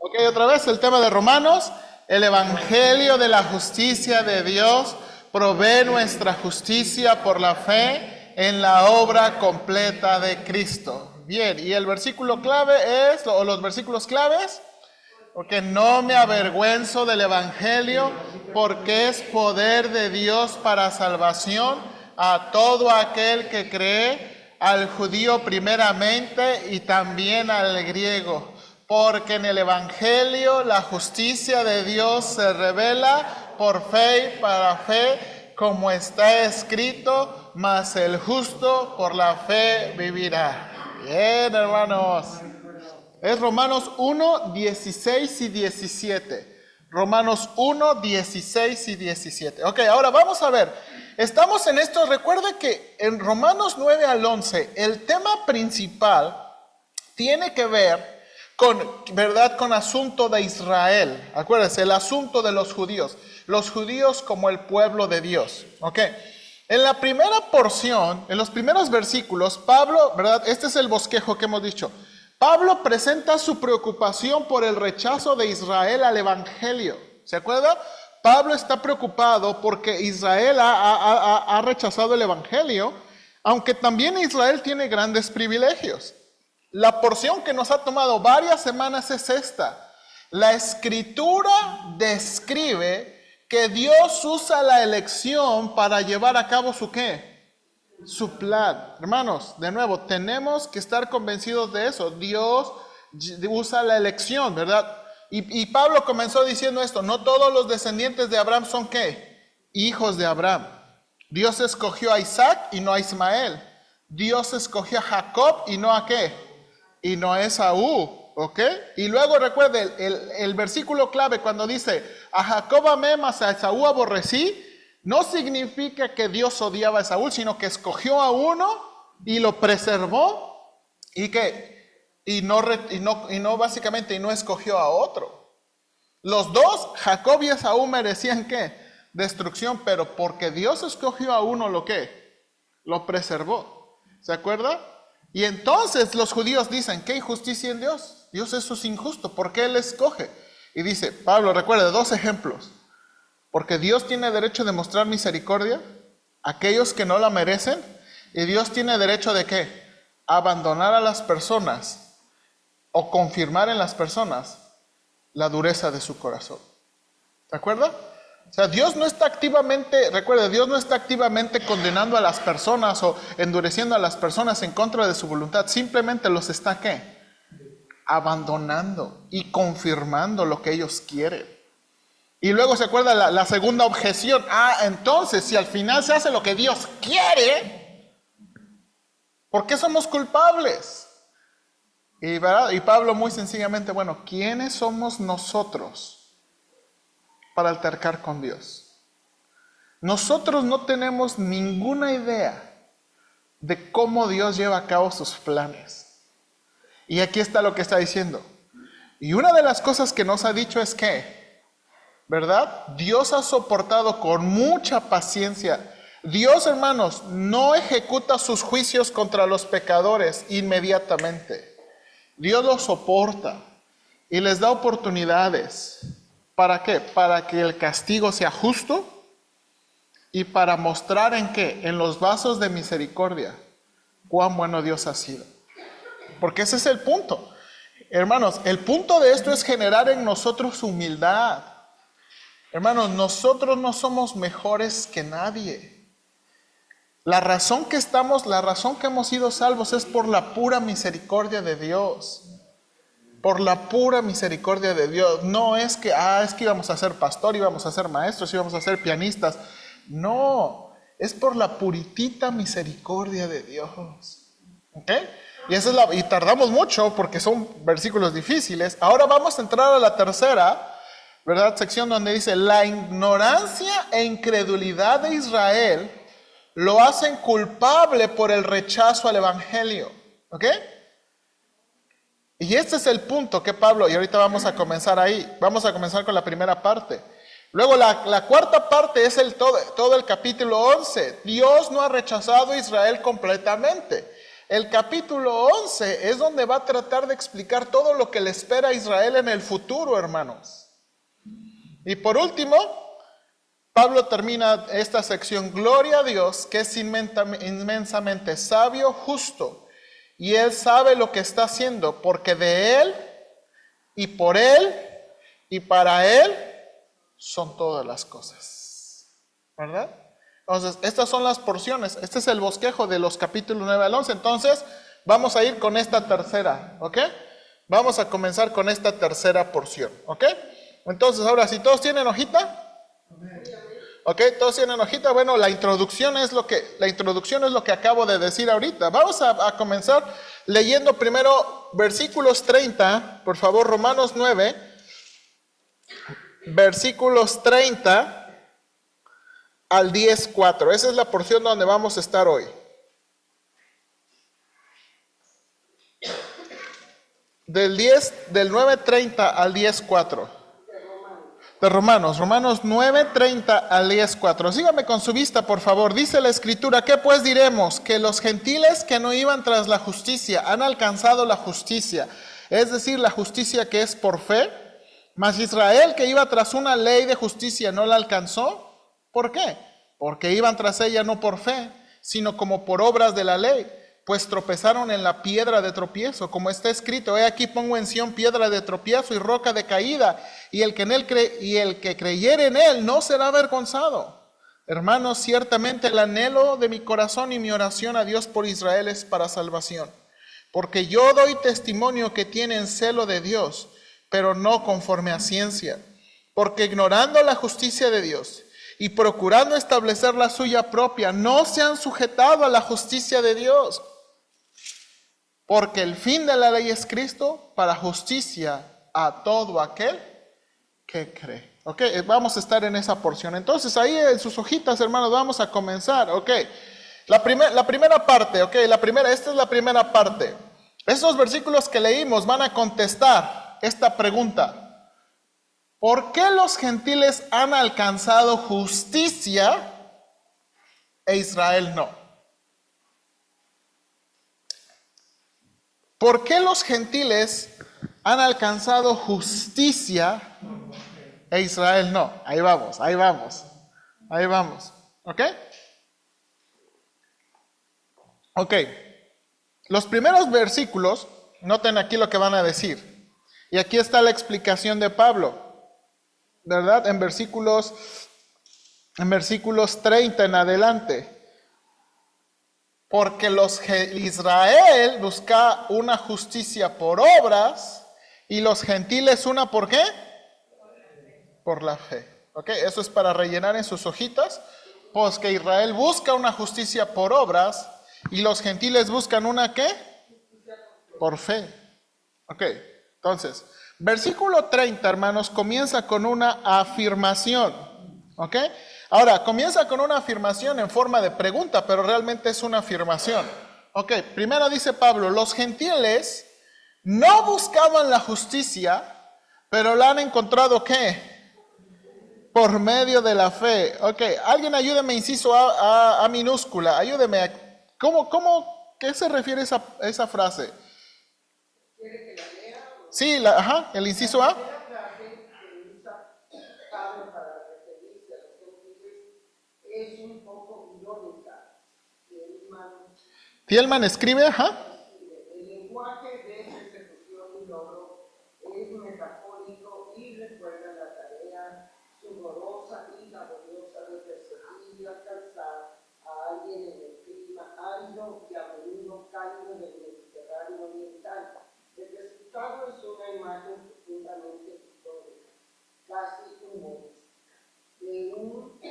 Ok, otra vez el tema de Romanos. El evangelio de la justicia de Dios provee nuestra justicia por la fe en la obra completa de Cristo. Bien, y el versículo clave es, o los versículos claves, porque no me avergüenzo del evangelio, porque es poder de Dios para salvación a todo aquel que cree, al judío primeramente y también al griego. Porque en el evangelio la justicia de Dios se revela por fe y para fe, como está escrito, mas el justo por la fe vivirá. Bien, hermanos. Es Romanos 1, 16 y 17. Romanos 1, 16 y 17. Ok, ahora vamos a ver. Estamos en esto. Recuerde que en Romanos 9 al 11, el tema principal tiene que ver con, ¿verdad?, con asunto de Israel. Acuérdense, el asunto de los judíos. Los judíos como el pueblo de Dios. Ok. En la primera porción, en los primeros versículos, Pablo, ¿verdad? Este es el bosquejo que hemos dicho. Pablo presenta su preocupación por el rechazo de Israel al evangelio. ¿Se acuerda? Pablo está preocupado porque Israel ha rechazado el evangelio, aunque también Israel tiene grandes privilegios. La porción que nos ha tomado varias semanas es esta. La escritura describe que Dios usa la elección para llevar a cabo su ¿qué? Su plan. Hermanos, de nuevo, tenemos que estar convencidos de eso. Dios usa la elección, ¿verdad? Y Pablo comenzó diciendo esto: no todos los descendientes de Abraham son ¿qué? Hijos de Abraham. Dios escogió a Isaac y no a Ismael. Dios escogió a Jacob y no a ¿qué? Y no a Esaú, ¿ok? Y luego recuerde el versículo clave cuando dice: a Jacob amé, mas a Esaú aborrecí. No significa que Dios odiaba a Esaú, sino que escogió a uno y lo preservó y no básicamente no escogió a otro. Los dos, Jacob y Esaú, merecían ¿qué? Destrucción, pero porque Dios escogió a uno, ¿lo qué? Lo preservó. ¿Se acuerda? Y entonces los judíos dicen: ¿qué injusticia en Dios? Dios eso es injusto, ¿por qué Él escoge? Y dice Pablo, recuerde, dos ejemplos. Porque Dios tiene derecho de mostrar misericordia a aquellos que no la merecen, y Dios tiene derecho de ¿qué? Abandonar a las personas o confirmar en las personas la dureza de su corazón. ¿De acuerdo? O sea, Dios no está activamente, recuerde, Dios no está activamente condenando a las personas o endureciendo a las personas en contra de su voluntad. Simplemente los está ¿qué? Abandonando y confirmando lo que ellos quieren. Y luego se acuerda la segunda objeción. Entonces, si al final se hace lo que Dios quiere, ¿por qué somos culpables? Y Pablo muy sencillamente, bueno, ¿quiénes somos nosotros para altercar con Dios? Nosotros no tenemos ninguna idea de cómo Dios lleva a cabo sus planes. Y aquí está lo que está diciendo. Y una de las cosas que nos ha dicho es que, ¿verdad? Dios ha soportado con mucha paciencia. Dios, hermanos, no ejecuta sus juicios contra los pecadores inmediatamente. Dios los soporta y les da oportunidades. ¿Para qué? Para que el castigo sea justo y para mostrar en qué, en los vasos de misericordia, cuán bueno Dios ha sido. Porque ese es el punto. Hermanos, el punto de esto es generar en nosotros humildad. Hermanos, nosotros no somos mejores que nadie. La razón que hemos sido salvos es por la pura misericordia de Dios. Por la pura misericordia de Dios. No es que íbamos a ser pastor, íbamos a ser maestros, íbamos a ser pianistas. No, es por la puritita misericordia de Dios. ¿Ok? Y tardamos mucho porque son versículos difíciles. Ahora vamos a entrar a la tercera, ¿verdad? Sección donde dice: la ignorancia e incredulidad de Israel lo hacen culpable por el rechazo al evangelio. ¿Ok? Y este es el punto que Pablo, y ahorita vamos a comenzar ahí. Vamos a comenzar con la primera parte. Luego la cuarta parte es todo el capítulo 11. Dios no ha rechazado a Israel completamente. El capítulo 11 es donde va a tratar de explicar todo lo que le espera a Israel en el futuro, hermanos. Y por último, Pablo termina esta sección: gloria a Dios, que es inmensamente sabio, justo, y Él sabe lo que está haciendo, porque de Él, y por Él, y para Él, son todas las cosas. ¿Verdad? Entonces, estas son las porciones. Este es el bosquejo de los capítulos 9 al 11. Entonces, vamos a ir con esta tercera, ¿ok? Vamos a comenzar con esta tercera porción, ¿ok? Entonces, ahora, si todos tienen hojita, ¿ok? Todos tienen hojita. Bueno, la introducción es lo que acabo de decir ahorita. Vamos a comenzar leyendo primero versículos 30, por favor, Romanos 9, versículos 30 al 10:4. Esa es la porción donde vamos a estar hoy. Del 9:30 al 10:4. De Romanos 9:30 al 10:4. Sígame con su vista, por favor. Dice la Escritura: ¿qué pues diremos? Que los gentiles que no iban tras la justicia han alcanzado la justicia, es decir, la justicia que es por fe. Mas Israel, que iba tras una ley de justicia, no la alcanzó. ¿Por qué? Porque iban tras ella no por fe, sino como por obras de la ley, pues tropezaron en la piedra de tropiezo, como está escrito: he aquí pongo en Sión piedra de tropiezo y roca de caída, y el que creyere en él no será avergonzado. Hermanos, ciertamente el anhelo de mi corazón y mi oración a Dios por Israel es para salvación, porque yo doy testimonio que tienen celo de Dios, pero no conforme a ciencia, porque ignorando la justicia de Dios y procurando establecer la suya propia, no se han sujetado a la justicia de Dios. Porque el fin de la ley es Cristo para justicia a todo aquel que cree. Ok, vamos a estar en esa porción. Entonces ahí en sus hojitas, hermanos, vamos a comenzar. Ok, la primera parte, ok, esta es la primera parte. Estos versículos que leímos van a contestar esta pregunta: ¿por qué los gentiles han alcanzado justicia e Israel no? ¿Por qué los gentiles han alcanzado justicia e Israel no? Ahí vamos. ¿Ok? Ok. Los primeros versículos, noten aquí lo que van a decir. Y aquí está la explicación de Pablo. ¿Verdad? En versículos 30 en adelante. Porque Israel busca una justicia por obras y los gentiles una ¿por qué? Por la fe. ¿Ok? Eso es para rellenar en sus hojitas. Pues que Israel busca una justicia por obras y los gentiles buscan una ¿qué? Por fe. Ok, entonces, versículo 30, hermanos, comienza con una afirmación. ¿Ok? Ahora, comienza con una afirmación en forma de pregunta, pero realmente es una afirmación. Ok, primero dice Pablo: los gentiles no buscaban la justicia, pero la han encontrado ¿qué? Por medio de la fe. Ok, alguien ayúdeme, inciso A minúscula, ayúdeme. ¿Qué se refiere esa frase? Sí, el inciso A. Es un poco irónica. Thielman escribe, el lenguaje de persecución y logro es metafórico y recuerda la tarea sudorosa y laboriosa de perseguir y alcanzar a alguien en el clima árido y a menudo cálido del Mediterráneo oriental. El resultado es una imagen profundamente pictórica, casi humorista, de un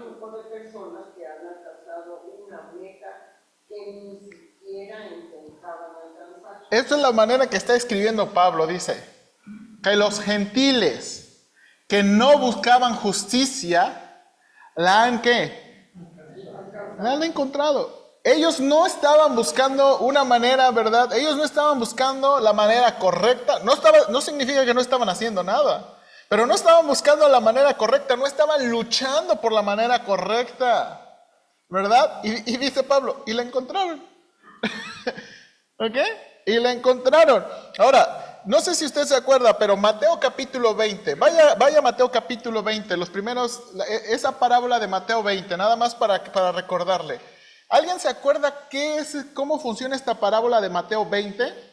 grupo de personas que han alcanzado una meta que ni siquiera intentaban alcanzar. Esta es la manera que está escribiendo Pablo, dice, que los gentiles que no buscaban justicia, la han ¿qué? La han encontrado. Ellos no estaban buscando una manera, ¿verdad? Ellos no estaban buscando la manera correcta. No significa que no estaban haciendo nada, pero no estaban buscando la manera correcta, no estaban luchando por la manera correcta, ¿verdad? Y dice Pablo, y la encontraron. ¿Ok? Y la encontraron. Ahora, no sé si usted se acuerda, pero Mateo capítulo 20, vaya a Mateo capítulo 20, los primeros, esa parábola de Mateo 20, nada más para recordarle. ¿Alguien se acuerda cómo funciona esta parábola de Mateo 20?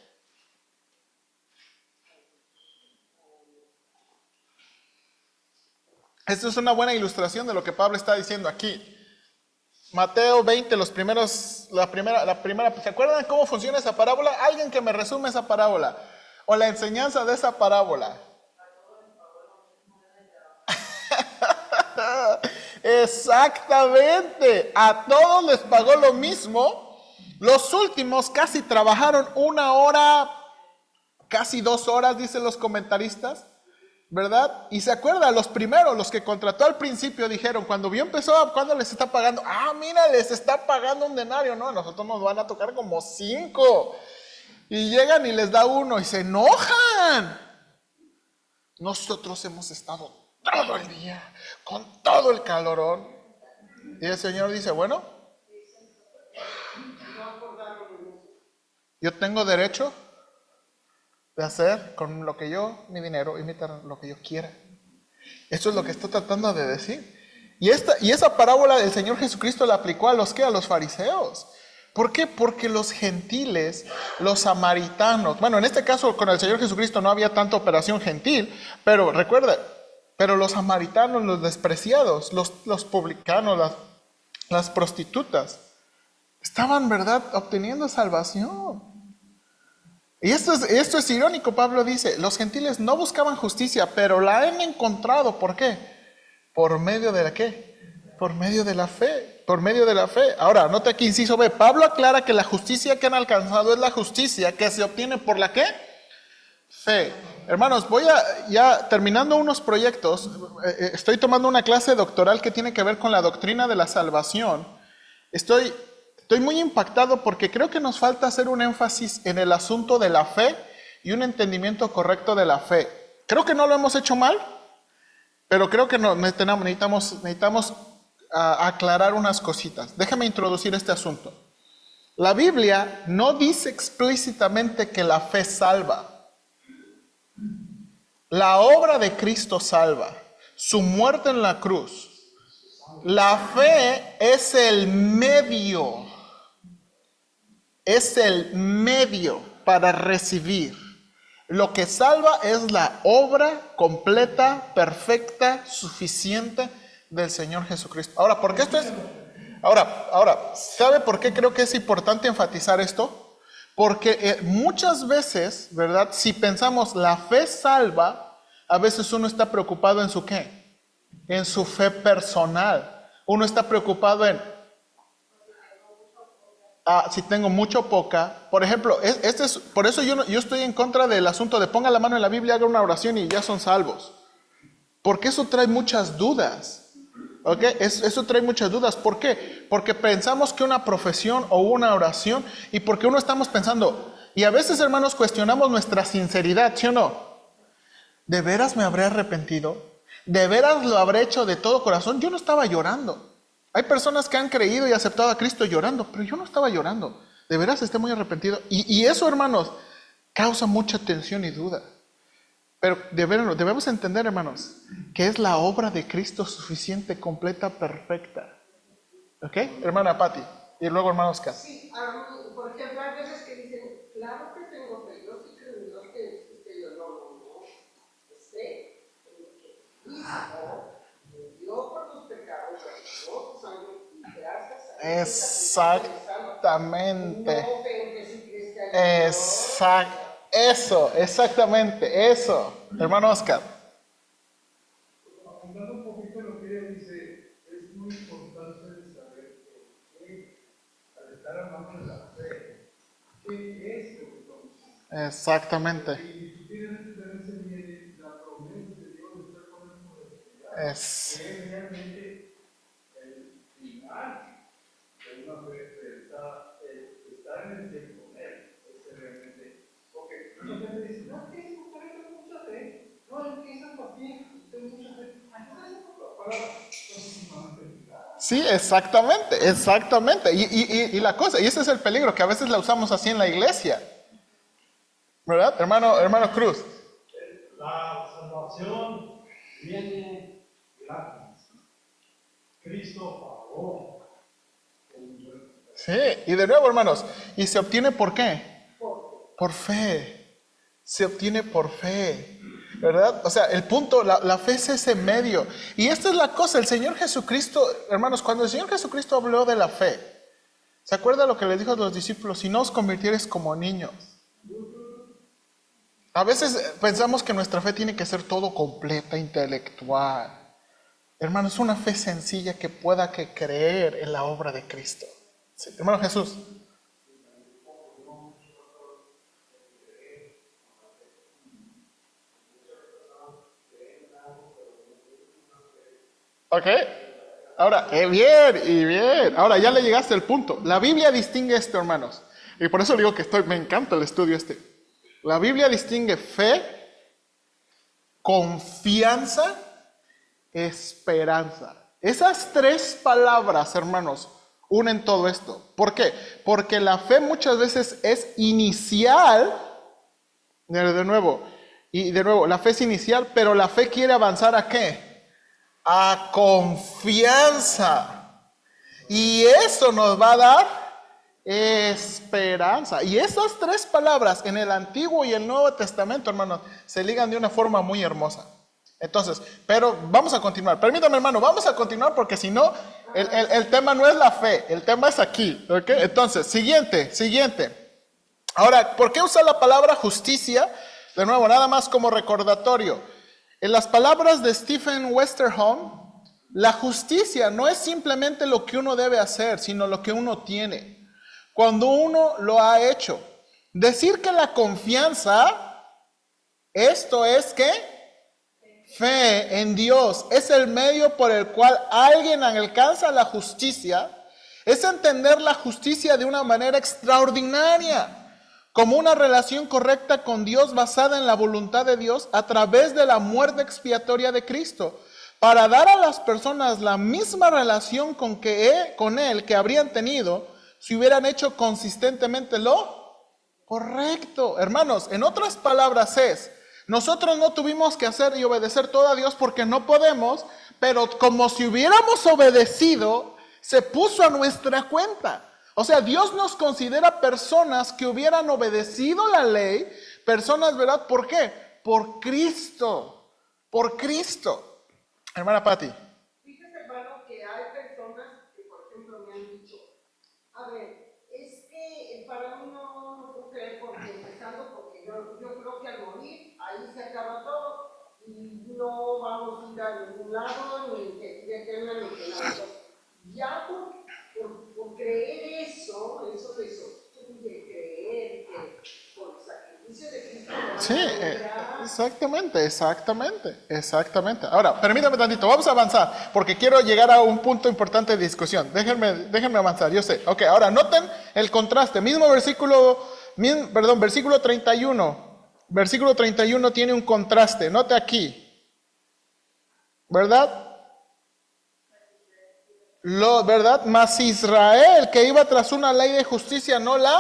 Esta es una buena ilustración de lo que Pablo está diciendo aquí. Mateo 20, la primera, ¿se acuerdan cómo funciona esa parábola? Alguien que me resume esa parábola o la enseñanza de esa parábola. Exactamente, a todos les pagó lo mismo. Los últimos casi trabajaron 1 hora, casi 2 horas, dicen los comentaristas, ¿verdad? Y se acuerda, los primeros, los que contrató al principio, dijeron, cuando empezó, ¿cuándo les está pagando? Ah, mira, les está pagando un denario, no, a nosotros nos van a tocar como 5. Y llegan y les da 1 y se enojan. Nosotros hemos estado todo el día con todo el calorón. Y el Señor dice, bueno, yo tengo derecho de hacer con lo que mi dinero y lo que yo quiera. Eso es lo que está tratando de decir. Y esa parábola del Señor Jesucristo la aplicó a los fariseos. ¿Por qué? Porque los gentiles, los samaritanos, bueno, en este caso con el Señor Jesucristo no había tanta operación gentil, pero recuerda, pero los samaritanos, los despreciados, los publicanos, las prostitutas, estaban, ¿verdad?, obteniendo salvación. Y esto es irónico, Pablo dice, los gentiles no buscaban justicia, pero la han encontrado. ¿Por qué? ¿Por medio de la qué? Por medio de la fe, por medio de la fe. Ahora, nota aquí, inciso B, Pablo aclara que la justicia que han alcanzado es la justicia que se obtiene por la ¿qué? Fe. Hermanos, ya terminando unos proyectos, estoy tomando una clase doctoral que tiene que ver con la doctrina de la salvación. Estoy muy impactado porque creo que nos falta hacer un énfasis en el asunto de la fe y un entendimiento correcto de la fe. Creo que no lo hemos hecho mal, pero creo que necesitamos aclarar unas cositas. Déjame introducir este asunto. La Biblia no dice explícitamente que la fe salva. La obra de Cristo salva. Su muerte en la cruz. La fe es el medio. Es el medio para recibir. Lo que salva es la obra completa, perfecta, suficiente del Señor Jesucristo. Ahora, ¿por qué esto es? Ahora, ¿sabe por qué creo que es importante enfatizar esto? Porque muchas veces, ¿verdad? Si pensamos la fe salva, a veces uno está preocupado en su ¿qué? En su fe personal. Uno está preocupado en si tengo mucho o poca. Por ejemplo, por eso yo estoy en contra del asunto de ponga la mano en la Biblia, haga una oración y ya son salvos. Porque eso trae muchas dudas. ¿Ok? Eso trae muchas dudas. ¿Por qué? Porque pensamos que una profesión o una oración y porque uno estamos pensando, y a veces, hermanos, cuestionamos nuestra sinceridad, ¿sí o no? ¿De veras me habré arrepentido? ¿De veras lo habré hecho de todo corazón? Yo no estaba llorando. Hay personas que han creído y aceptado a Cristo llorando, pero yo no estaba llorando. De veras estoy muy arrepentido. Y eso, hermanos, causa mucha tensión y duda. Pero debemos entender, hermanos, que es la obra de Cristo suficiente, completa, perfecta. ¿Ok? Hermana Patti. Y luego hermano Oscar. Sí, por ejemplo, hay veces que dicen, claro que tengo fe, yo sí creo en Dios que existe, yo no, sé, que hizo, Dios por tus pecados, yo tus años, y gracias a Dios. Exactamente. No fe en Jesucristo. Exactamente, eso. Hermano Oscar. Hablando un poquito de lo que ella dice, es muy importante saber que al estar hablando de la fe, ¿qué es lo que somos? Exactamente. Y definitivamente viene la promesa de Dios de estar con él por eternidad, que es realmente el final de una fe, estar en el tiempo con él, es realmente, porque mucha gente dice, no, es que si usted tiene mucha fe, no, es que esa papel, usted mucha fe. Sí, exactamente, exactamente. Y la cosa, y ese es el peligro, que a veces la usamos así en la iglesia. ¿Verdad? Hermano Cruz. La salvación viene gratis. Cristo pagó. Sí, y de nuevo, hermanos, ¿y se obtiene por qué? Por fe. Se obtiene por fe. ¿Verdad? O sea, el punto, la fe es ese medio. Y esta es la cosa, el Señor Jesucristo, hermanos, cuando el Señor Jesucristo habló de la fe, ¿se acuerda lo que le dijo a los discípulos? Si no os convirtieres como niños. A veces pensamos que nuestra fe tiene que ser todo completa, intelectual. Hermanos, una fe sencilla que pueda que creer en la obra de Cristo. Sí, hermano Jesús. Ok. Ahora, bien, y bien. Ahora ya le llegaste al punto. La Biblia distingue esto, hermanos. Y por eso digo que me encanta el estudio este. La Biblia distingue fe, confianza, esperanza. Esas tres palabras, hermanos, unen todo esto. ¿Por qué? Porque la fe muchas veces es inicial. De nuevo, la fe es inicial, pero la fe quiere avanzar ¿a qué? A confianza. Y eso nos va a dar esperanza. Y esas tres palabras en el Antiguo y el Nuevo Testamento, hermanos, se ligan de una forma muy hermosa. Entonces, pero vamos a continuar. Permítame, hermano, vamos a continuar porque si no, el tema no es la fe, el tema es aquí. ¿Ok? Entonces, siguiente. Ahora, ¿por qué usar la palabra justicia? De nuevo, nada más como recordatorio. En las palabras de Stephen Westerholm, la justicia no es simplemente lo que uno debe hacer, sino lo que uno tiene. Cuando uno lo ha hecho. Decir que la confianza, esto es ¿qué? Fe en Dios, es el medio por el cual alguien alcanza la justicia, es entender la justicia de una manera extraordinaria. Como una relación correcta con Dios basada en la voluntad de Dios a través de la muerte expiatoria de Cristo, para dar a las personas la misma relación con Él que habrían tenido si hubieran hecho consistentemente lo correcto. Hermanos, en otras palabras nosotros no tuvimos que hacer y obedecer todo a Dios porque no podemos, pero como si hubiéramos obedecido, se puso a nuestra cuenta. O sea, Dios nos considera personas que hubieran obedecido la ley, personas, ¿verdad? ¿Por qué? Por Cristo, por Cristo. Hermana Patti. Fíjese, hermano, que hay personas que, por ejemplo, me han dicho, a ver, es que para mí no puedo creer porque empezando, porque yo creo que al morir, ahí se acaba todo y no vamos a ir a ningún lado, ni que eterna, ni que nada. Ya por creer eso se sostiene creer que por el sacrificio de Cristo Sí, exactamente. Ahora, permítame tantito, vamos a avanzar, porque quiero llegar a un punto importante de discusión. Déjenme avanzar, yo sé. Ok, ahora noten el contraste. Mismo versículo 31. Versículo 31 tiene un contraste, note aquí. ¿Verdad? ¿Verdad? Mas Israel, que iba tras una ley de justicia, no la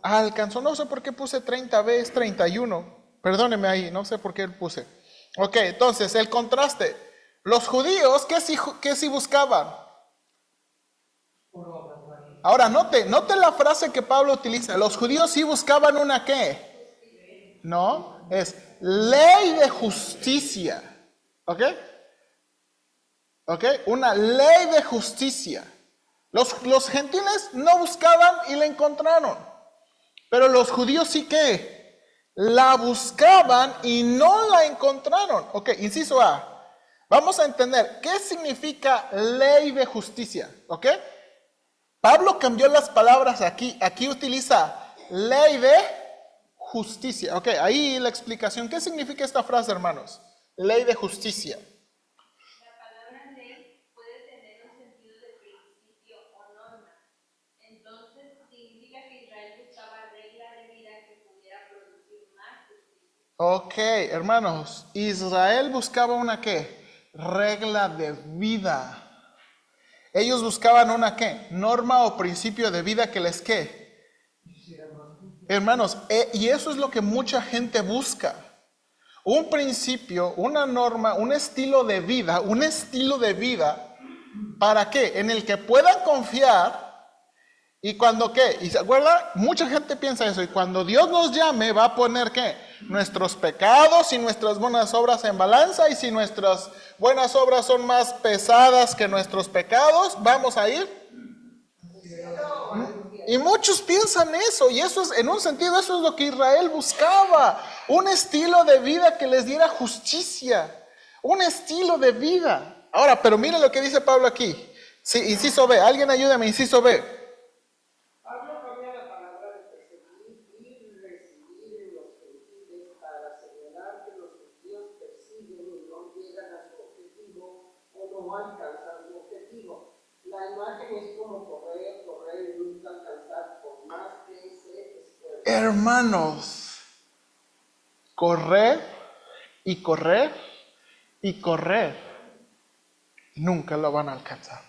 alcanzó. No sé por qué puse 30 veces 31. Perdóneme ahí, no sé por qué puse. Ok, entonces, el contraste. Los judíos, ¿qué sí buscaban? Ahora, note la frase que Pablo utiliza. Los judíos sí buscaban una ¿qué? No, es ley de justicia. ¿Ok? ¿Ok? Una ley de justicia. Los gentiles no buscaban y la encontraron. Pero los judíos sí que la buscaban y no la encontraron. Ok, inciso A. Vamos a entender qué significa ley de justicia. ¿Ok? Pablo cambió las palabras aquí. Aquí utiliza ley de justicia. Ok, ahí la explicación. ¿Qué significa esta frase, hermanos? Ley de justicia. Ok, hermanos, Israel buscaba una ¿qué? Regla de vida. Ellos buscaban una ¿qué? Norma o principio de vida que les ¿qué? Hermanos, y eso es lo que mucha gente busca. Un principio, una norma, un estilo de vida, ¿para qué? En el que puedan confiar. Y cuando ¿qué? ¿Y se acuerda? Mucha gente piensa eso. Y cuando Dios nos llame, va a poner ¿qué? Nuestros pecados y nuestras buenas obras en balanza. Y si nuestras buenas obras son más pesadas que nuestros pecados, vamos a ir. Y muchos piensan eso. Y eso es, en un sentido, eso es lo que Israel buscaba. Un estilo de vida que les diera justicia. Un estilo de vida. Ahora, pero miren lo que dice Pablo aquí. Sí, inciso B. Alguien ayúdame, inciso B. Pablo cambia la palabra de perseguir y recibir en los gentiles para señalar que los judíos persiguen y no llegan a su objetivo o no alcanzan su objetivo. La imagen es como correr y nunca alcanzar por más que se esfuerce. Hermanos, correr y correr y correr, nunca lo van a alcanzar.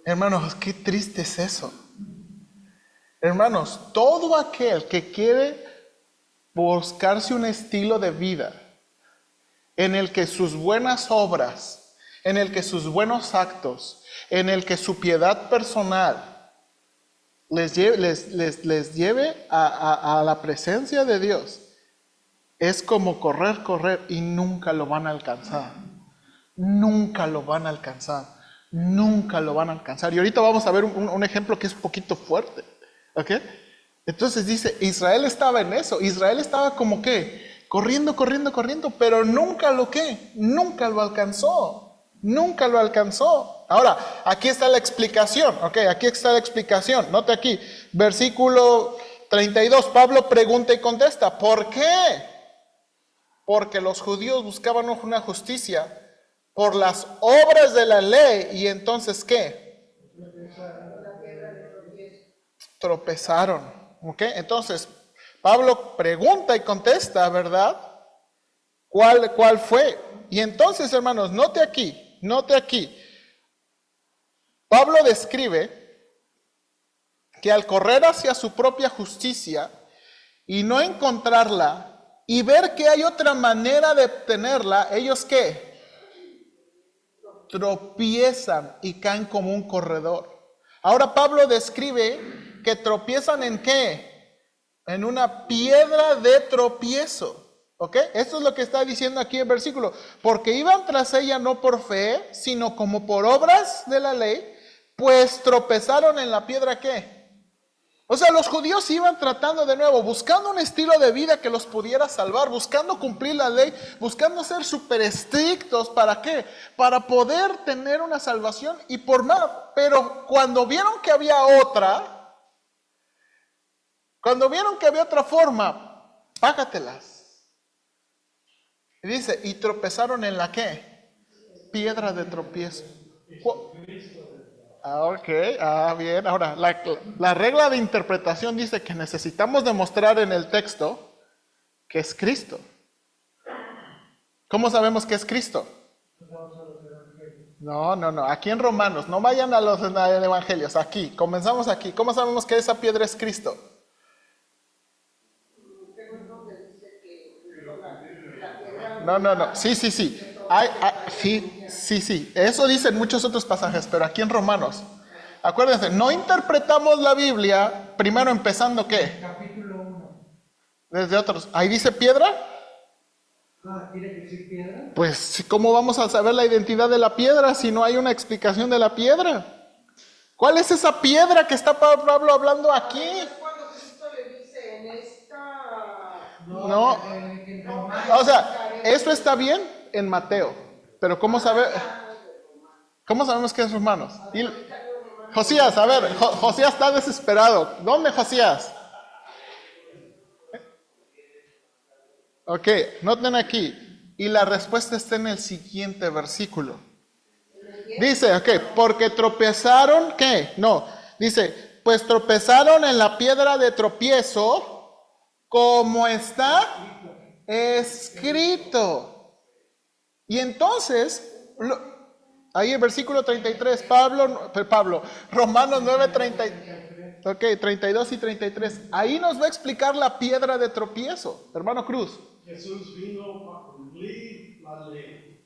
Hermanos, qué triste es eso. Hermanos, todo aquel que quiere buscarse un estilo de vida en el que sus buenas obras, en el que sus buenos actos, en el que su piedad personal les lleve a la presencia de Dios, es como correr y nunca lo van a alcanzar. Nunca lo van a alcanzar. Nunca lo van a alcanzar. Y ahorita vamos a ver un ejemplo que es un poquito fuerte. ¿Ok? Entonces dice, Israel estaba en eso. Israel estaba como que corriendo, pero nunca nunca lo alcanzó. Nunca lo alcanzó. Ahora, aquí está la explicación. ¿Ok? Aquí está la explicación. Note aquí, versículo 32. Pablo pregunta y contesta. ¿Por qué? Porque los judíos buscaban una justicia por las obras de la ley. Y entonces, ¿qué? Tropezaron. ¿Ok? Entonces, Pablo pregunta y contesta, ¿verdad? ¿Cuál fue? Y entonces, hermanos, note aquí. Pablo describe que al correr hacia su propia justicia y no encontrarla y ver que hay otra manera de obtenerla, ellos ¿qué? Tropiezan y caen como un corredor. Ahora Pablo describe que tropiezan ¿en qué? En una piedra de tropiezo. ¿Ok? Esto es lo que está diciendo aquí el versículo. Porque iban tras ella no por fe, sino como por obras de la ley, pues tropezaron en la piedra ¿qué? O sea, los judíos iban tratando de nuevo, buscando un estilo de vida que los pudiera salvar, buscando cumplir la ley, buscando ser súper estrictos. ¿Para qué? Para poder tener una salvación y por más. Pero cuando vieron que había otra forma, págatelas. Y dice, y tropezaron en la ¿qué? Piedra de tropiezo. Ok, bien. Ahora, la regla de interpretación dice que necesitamos demostrar en el texto que es Cristo. ¿Cómo sabemos que es Cristo? No. Aquí en Romanos, no vayan a los evangelios. Aquí, comenzamos aquí. ¿Cómo sabemos que esa piedra es Cristo? No. Sí. Sí. Eso dicen muchos otros pasajes, pero aquí en Romanos. Acuérdense, no interpretamos la Biblia primero empezando ¿qué? Capítulo 1. Desde otros. ¿Ahí dice piedra? ¿Tiene que decir piedra? Pues, ¿cómo vamos a saber la identidad de la piedra si no hay una explicación de la piedra? ¿Cuál es esa piedra que está Pablo hablando aquí? Es cuando Cristo le dice en esta... No. O sea, eso está bien en Mateo. Pero ¿cómo sabemos que es Romanos? Josías, a ver, Josías está desesperado. ¿Dónde Josías? Ok, noten aquí. Y la respuesta está en el siguiente versículo. Dice, ok, porque tropezaron, ¿qué? No, dice, pues tropezaron en la piedra de tropiezo, como está escrito. Y entonces, Ahí el versículo 33, Romanos 9, 32 y 33. Ahí nos va a explicar la piedra de tropiezo, hermano Cruz. Jesús vino para cumplir la ley.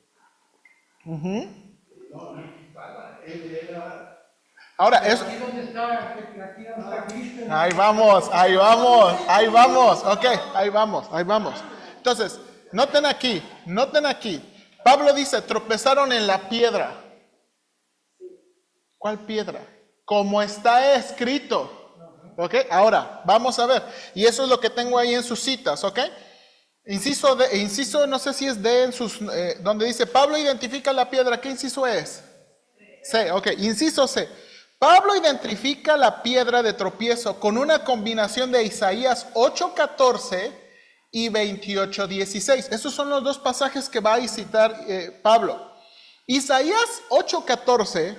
No quitarla. Él era... Ahora, eso... Aquí donde está Cristo. Ahí vamos. Entonces, noten aquí. Pablo dice, tropezaron en la piedra. ¿Cuál piedra? Como está escrito. ¿Ok? Ahora, vamos a ver. Y eso es lo que tengo ahí en sus citas, ¿ok? Inciso, no sé si es D en sus... donde dice, Pablo identifica la piedra. ¿Qué inciso es? C, ok. Inciso C. Pablo identifica la piedra de tropiezo con una combinación de Isaías 8:14 y 28:16. Esos son los dos pasajes que va a citar Pablo. Isaías 8:14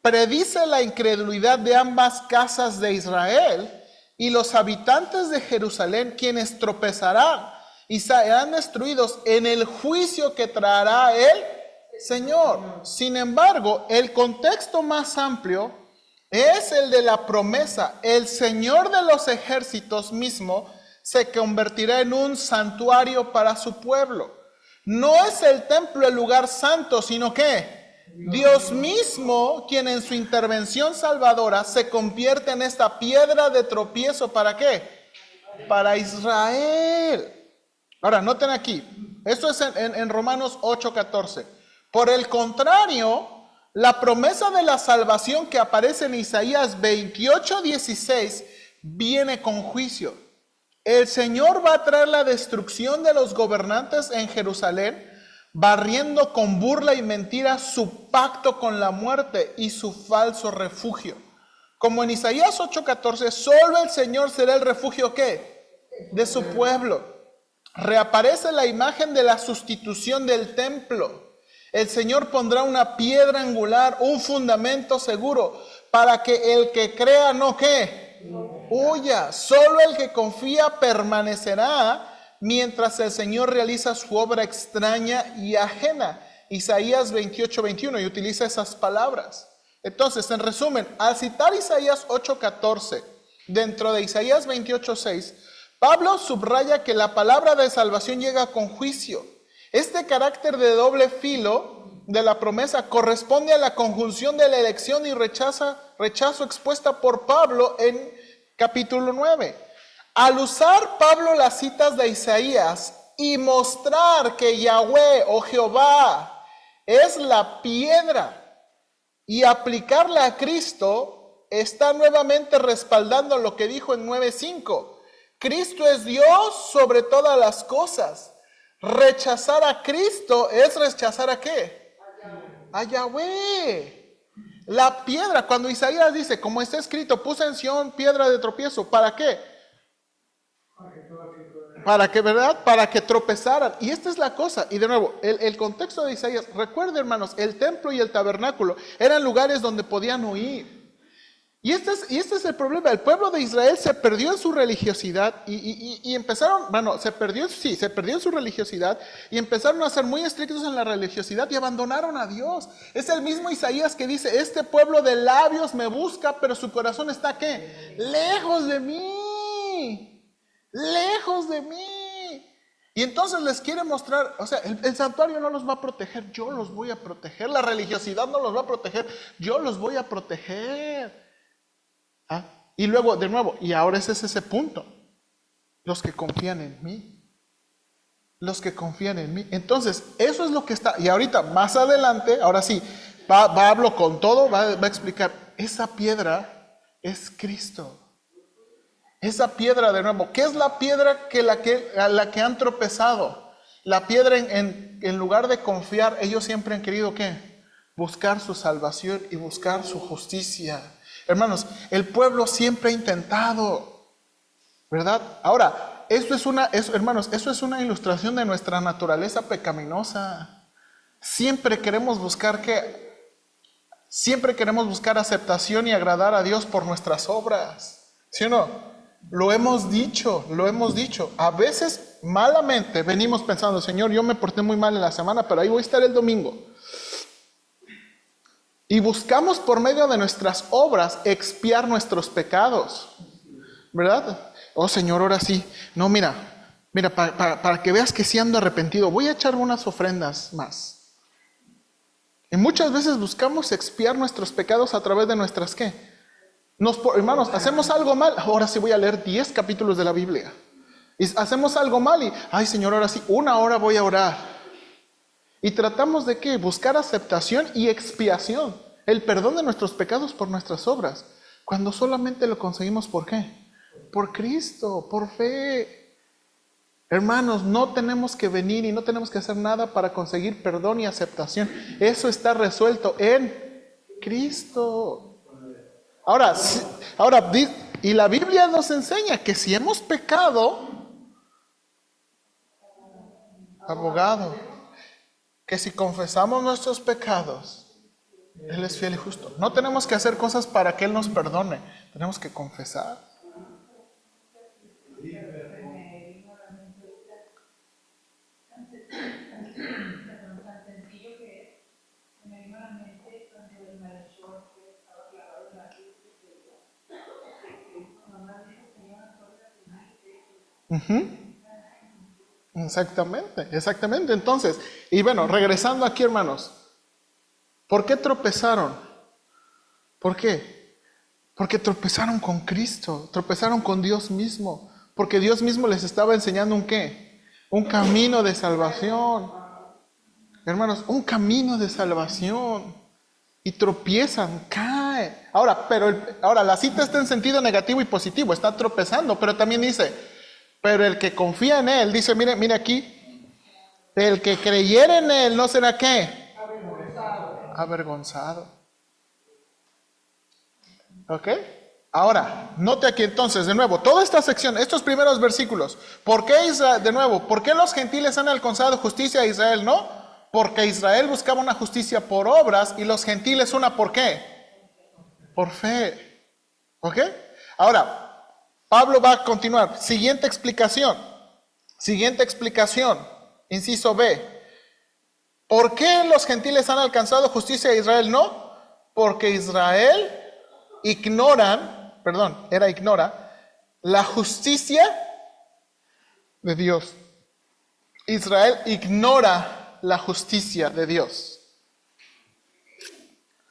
predice la incredulidad de ambas casas de Israel y los habitantes de Jerusalén, quienes tropezarán y serán destruidos en el juicio que traerá el Señor. Sin embargo, el contexto más amplio es el de la promesa. El Señor de los ejércitos mismo se convertirá en un santuario para su pueblo. No es el templo el lugar santo, sino que Dios mismo, quien en su intervención salvadora se convierte en esta piedra de tropiezo. ¿Para qué? Para Israel. Ahora, noten aquí. Esto es en Romanos 8:14. Por el contrario, la promesa de la salvación que aparece en Isaías 28:16 viene con juicio. El Señor va a traer la destrucción de los gobernantes en Jerusalén, barriendo con burla y mentira su pacto con la muerte y su falso refugio. Como en Isaías 8:14, solo el Señor será el refugio, ¿qué? De su pueblo. Reaparece la imagen de la sustitución del templo. El Señor pondrá una piedra angular, un fundamento seguro, para que el que crea no ¿qué? Huya. Solo el que confía permanecerá mientras el Señor realiza su obra extraña y ajena. Isaías 28:21, y utiliza esas palabras. Entonces, en resumen, al citar Isaías 8:14 dentro de Isaías 28:6, Pablo subraya que la palabra de salvación llega con juicio. Este carácter de doble filo de la promesa corresponde a la conjunción de la elección y rechazo expuesta por Pablo en capítulo 9. Al usar Pablo las citas de Isaías y mostrar que Yahweh o Jehová es la piedra y aplicarla a Cristo, está nuevamente respaldando lo que dijo en 9:5. Cristo es Dios sobre todas las cosas. Rechazar a Cristo es rechazar ¿a qué? A Yahweh. La piedra, cuando Isaías dice, como está escrito, puse en Sión piedra de tropiezo, ¿para qué? Para que, ¿verdad? Para que tropezaran. Y esta es la cosa. Y de nuevo, el contexto de Isaías, recuerden, hermanos, el templo y el tabernáculo eran lugares donde podían huir. Y este es el problema. El pueblo de Israel se perdió en su religiosidad y empezaron, se perdió en su religiosidad y empezaron a ser muy estrictos en la religiosidad y abandonaron a Dios. Es el mismo Isaías que dice, este pueblo de labios me busca, pero su corazón está ¿qué? Lejos de mí. Lejos de mí. Y entonces les quiere mostrar, o sea, el santuario no los va a proteger, yo los voy a proteger. La religiosidad no los va a proteger, yo los voy a proteger. Y luego, de nuevo, y ahora ese es ese punto. Los que confían en mí. Los que confían en mí. Entonces, eso es lo que está. Y ahorita, más adelante, ahora sí, Pablo con todo va a explicar. Esa piedra es Cristo. Esa piedra, de nuevo, ¿qué es la piedra a la que han tropezado? La piedra en lugar de confiar, ellos siempre han querido ¿qué? Buscar su salvación y buscar su justicia. Hermanos, el pueblo siempre ha intentado, ¿verdad? Ahora, hermanos, eso es una ilustración de nuestra naturaleza pecaminosa. Siempre queremos buscar aceptación y agradar a Dios por nuestras obras. ¿Sí o no? Lo hemos dicho. A veces, malamente, venimos pensando, Señor, yo me porté muy mal en la semana, pero ahí voy a estar el domingo. Y buscamos por medio de nuestras obras expiar nuestros pecados, ¿verdad? Oh Señor, ahora sí. No, mira, para que veas que sí ando arrepentido, voy a echar unas ofrendas más. Y muchas veces buscamos expiar nuestros pecados a través de nuestras, ¿qué? Hermanos, hacemos algo mal, ahora sí voy a leer 10 capítulos de la Biblia. Y hacemos algo mal y, ay Señor, ahora sí, 1 hora voy a orar. Y tratamos de ¿qué? Buscar aceptación y expiación, el perdón de nuestros pecados por nuestras obras, cuando solamente lo conseguimos ¿por qué? Por Cristo, por fe. Hermanos, no tenemos que venir y no tenemos que hacer nada para conseguir perdón y aceptación. Eso está resuelto en Cristo. Ahora, y la Biblia nos enseña que si hemos pecado, abogado, que si confesamos nuestros pecados, Él es fiel y justo. No tenemos que hacer cosas para que Él nos perdone, tenemos que confesar. Exactamente. Entonces, y bueno, regresando aquí, hermanos, ¿por qué tropezaron? ¿Por qué? Porque tropezaron con Cristo, tropezaron con Dios mismo, porque Dios mismo les estaba enseñando un ¿qué? Un camino de salvación. Hermanos, un camino de salvación. Y tropiezan, caen. Ahora la cita está en sentido negativo y positivo, está tropezando, pero también dice, pero el que confía en Él, dice, mire aquí, el que creyere en Él no será ¿qué? Avergonzado. ¿Ok? Ahora, note aquí entonces, de nuevo, toda esta sección, estos primeros versículos, ¿por qué Israel, de nuevo, por qué los gentiles han alcanzado justicia a Israel no? Porque Israel buscaba una justicia por obras y los gentiles una ¿por qué? Por fe. ¿Ok? Ahora, Pablo va a continuar. Siguiente explicación. Inciso B. ¿Por qué los gentiles han alcanzado justicia a Israel no? Porque Israel ignora la justicia de Dios. Israel ignora la justicia de Dios.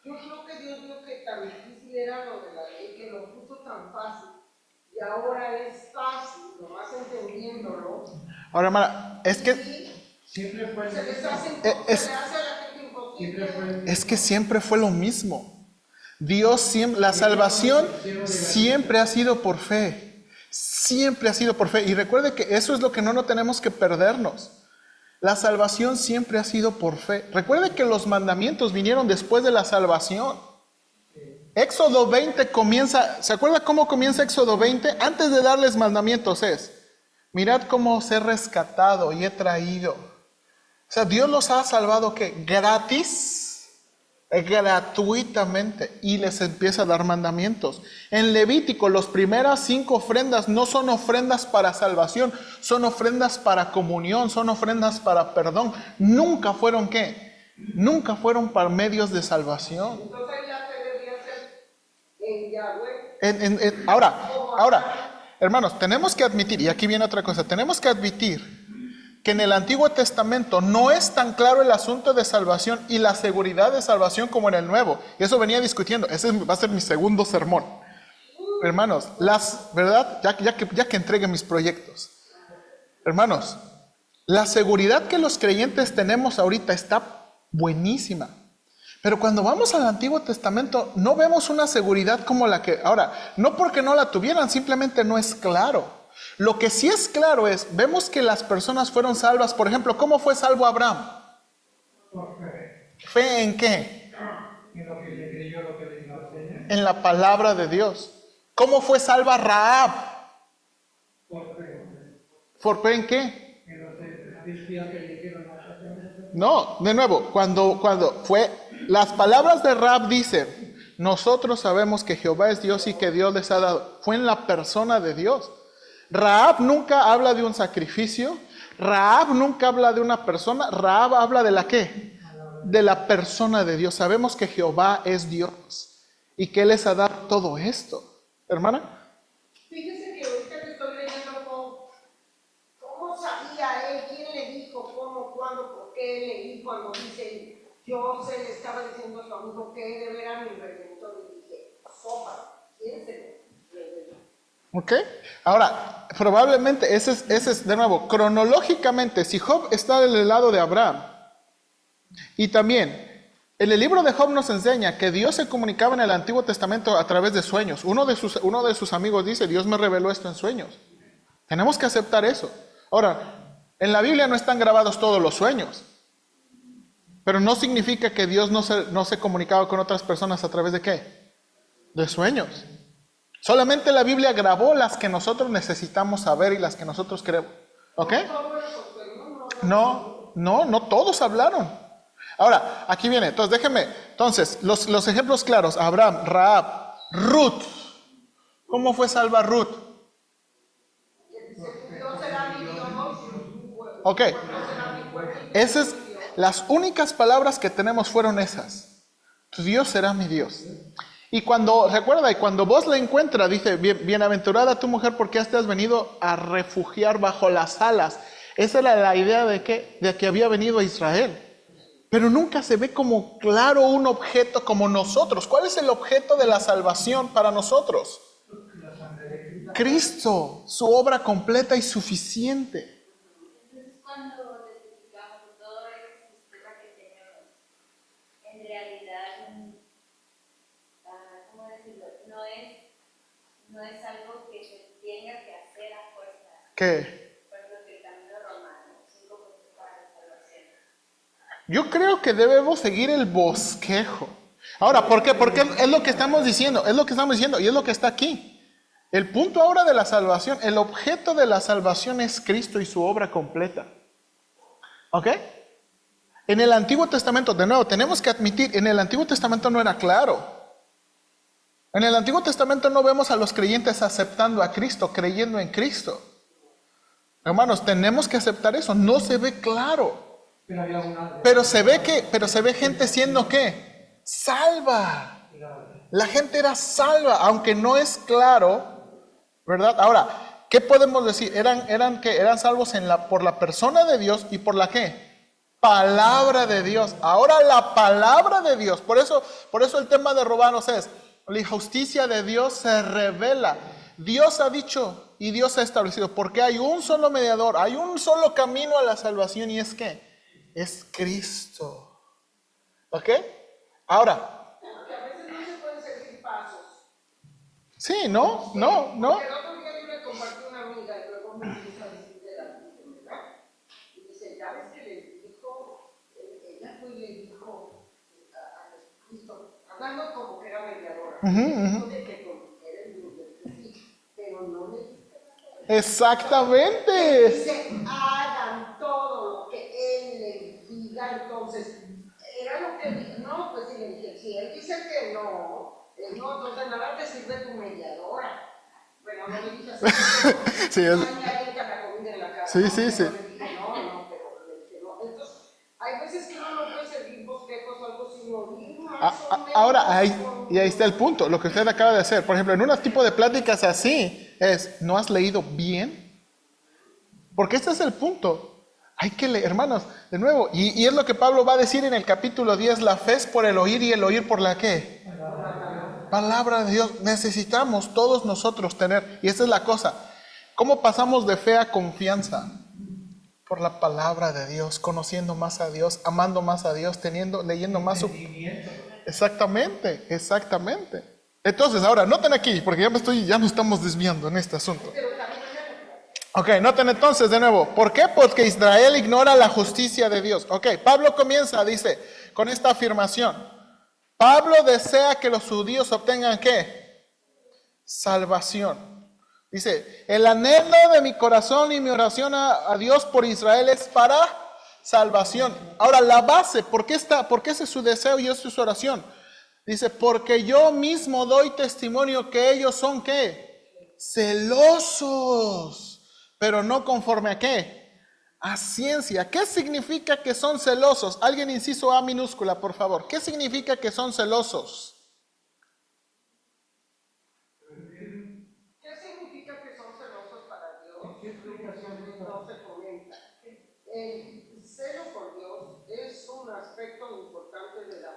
Yo creo que Dios vio que tan difícil era lo de la ley, que lo puso tan fácil. Y ahora es fácil, nomás entendiéndolo. Ahora, hermana, es que Siempre fue Se les hace se le hace a la gente imposible. es que siempre fue lo mismo. Dios siempre, la salvación siempre ha sido por fe. Siempre ha sido por fe. Y recuerde que eso es lo que no tenemos que perdernos. La salvación siempre ha sido por fe. Recuerde que los mandamientos vinieron después de la salvación. Éxodo 20 comienza, ¿se acuerda cómo comienza Éxodo 20? Antes de darles mandamientos mirad cómo os he rescatado y he traído. O sea, Dios los ha salvado ¿qué? Gratis, gratuitamente, y les empieza a dar mandamientos. En Levítico, las primeras 5 ofrendas no son ofrendas para salvación, son ofrendas para comunión, son ofrendas para perdón. Nunca fueron ¿qué? Nunca fueron para medios de salvación. Entonces ya se debía hacer en Yahweh. Ahora, hermanos, tenemos que admitir, y aquí viene otra cosa, tenemos que admitir que en el Antiguo Testamento no es tan claro el asunto de salvación y la seguridad de salvación como en el Nuevo. Y eso venía discutiendo. Ese va a ser mi segundo sermón. Hermanos, ¿verdad? Ya que entregue mis proyectos. Hermanos, la seguridad que los creyentes tenemos ahorita está buenísima. Pero cuando vamos al Antiguo Testamento no vemos una seguridad como la que... Ahora, no porque no la tuvieran, simplemente no es claro. Lo que sí es claro vemos que las personas fueron salvas. Por ejemplo, ¿cómo fue salvo Abraham? por fe. ¿Fe en qué? En lo que le creyó, lo que le dijo el Señor. En la palabra de Dios. ¿Cómo fue salva Rahab? Por fe. ¿Por fe en qué? En los espías que le dijeron a Satanás. No, de nuevo, cuando fue... Las palabras de Rahab dicen, nosotros sabemos que Jehová es Dios y que Dios les ha dado. Fue en la persona de Dios. Rahab nunca habla de un sacrificio. Rahab nunca habla de una persona. Rahab habla de la ¿qué? de la persona de Dios. Sabemos que Jehová es Dios y que Él es a dar todo esto. Hermana. Fíjese que ahorita que estoy leyendo cómo sabía él, quién le dijo, cómo, cuándo, por qué le dijo, cuando dice, yo se le estaba diciendo a su amigo que de veras mi redentor, y dije, sopa, ¿quién se le reveló? ¿Ok? Ahora, probablemente ese es, de nuevo, cronológicamente, si Job está del lado de Abraham, y también en el libro de Job nos enseña que Dios se comunicaba en el Antiguo Testamento a través de sueños. Uno de sus amigos dice, Dios me reveló esto en sueños. Tenemos que aceptar eso. Ahora, en la Biblia no están grabados todos los sueños, pero no significa que Dios no se comunicaba con otras personas a través de ¿qué? De sueños. Solamente la Biblia grabó las que nosotros necesitamos saber y las que nosotros queremos. ¿Ok? No todos hablaron. Ahora, aquí viene. Entonces, déjenme. Entonces, los ejemplos claros. Abraham, Rahab, Ruth. ¿Cómo fue salva Ruth? Ok. Esas, las únicas palabras que tenemos fueron esas. Tu Dios será mi Dios. Y recuerda, y cuando vos la encuentras, dice, bienaventurada tu mujer porque te has venido a refugiar bajo las alas. Esa era la idea de que había venido a Israel. Pero nunca se ve como claro un objeto como nosotros. ¿Cuál es el objeto de la salvación para nosotros? Cristo, su obra completa y suficiente. Entonces, cuando testificamos todo ese sistema que tenemos, en realidad, ¿cómo decirlo? No es algo que se tenga que hacer a fuerza. ¿Qué? Por ejemplo, que el camino romano, 5 puntos para la salvación. Yo creo que debemos seguir el bosquejo. Ahora, ¿por qué? Porque es lo que estamos diciendo, y es lo que está aquí. El punto ahora de la salvación, el objeto de la salvación es Cristo y su obra completa. ¿Ok? En el Antiguo Testamento, de nuevo, tenemos que admitir, en el Antiguo Testamento no era claro. En el Antiguo Testamento no vemos a los creyentes aceptando a Cristo, creyendo en Cristo. Hermanos, tenemos que aceptar eso, no se ve claro. Pero se ve gente siendo ¿qué? Salva. La gente era salva, aunque no es claro, ¿verdad? Ahora, ¿qué podemos decir? Eran salvos por la persona de Dios y por la ¿qué? Palabra de Dios. Ahora la palabra de Dios. Por eso el tema de Romanos es, la injusticia de Dios se revela. Dios ha dicho y Dios ha establecido, porque hay un solo mediador, hay un solo camino a la salvación y es ¿qué? Es Cristo. ¿Ok? Ahora. Porque a veces no se pueden seguir pasos. Sí, no. Porque el otro día yo le compartí a una amiga y luego me empieza a decir de la Biblia, ¿verdad? Y dice, ¿sabes qué le dijo? Ella fue y le dijo a Jesucristo, hablando como que era mediadora, de que era el Dios del sí, pero no le dice nada. Exactamente. Dice, hagan todo lo que Él les diga. Entonces, era lo que dije, no, pues si le dije, si Él dice que no, entonces nada te sirve tu mediadora. Bueno, no le dije así, sí, no añadir la comida en la casa. Sí. No, le dije, pero le dije, no. Entonces, hay veces que uno no puede seguir bosquejos o algo sino ir más o menos. Ahora, ahí está el punto, lo que usted acaba de hacer. Por ejemplo, en un tipo de pláticas así, ¿no has leído bien? Porque este es el punto. Hay que leer, hermanos, de nuevo, y es lo que Pablo va a decir en el capítulo 10, la fe es por el oír y el oír por la ¿qué? Palabra de Dios. Necesitamos todos nosotros tener, y esta es la cosa, ¿cómo pasamos de fe a confianza? Por la palabra de Dios, conociendo más a Dios, amando más a Dios, leyendo más su... Exactamente. Entonces, ahora, noten aquí, porque ya nos estamos desviando en este asunto. Ok, noten entonces de nuevo. ¿Por qué? Porque Israel ignora la justicia de Dios. Ok, Pablo comienza, dice, con esta afirmación. Pablo desea que los judíos obtengan ¿qué? Salvación. Dice, el anhelo de mi corazón y mi oración a Dios por Israel es para salvación. Ahora, la base, ¿por qué ese es su deseo y esa es su oración? Dice, porque yo mismo doy testimonio que ellos son ¿qué? Celosos. Pero no conforme a ¿qué? a ciencia. ¿Qué significa que son celosos? Alguien inciso A minúscula, por favor. ¿Qué significa que son celosos? ¿Qué significa que son celosos para Dios? No se comenta. El celo por Dios es un aspecto importante de la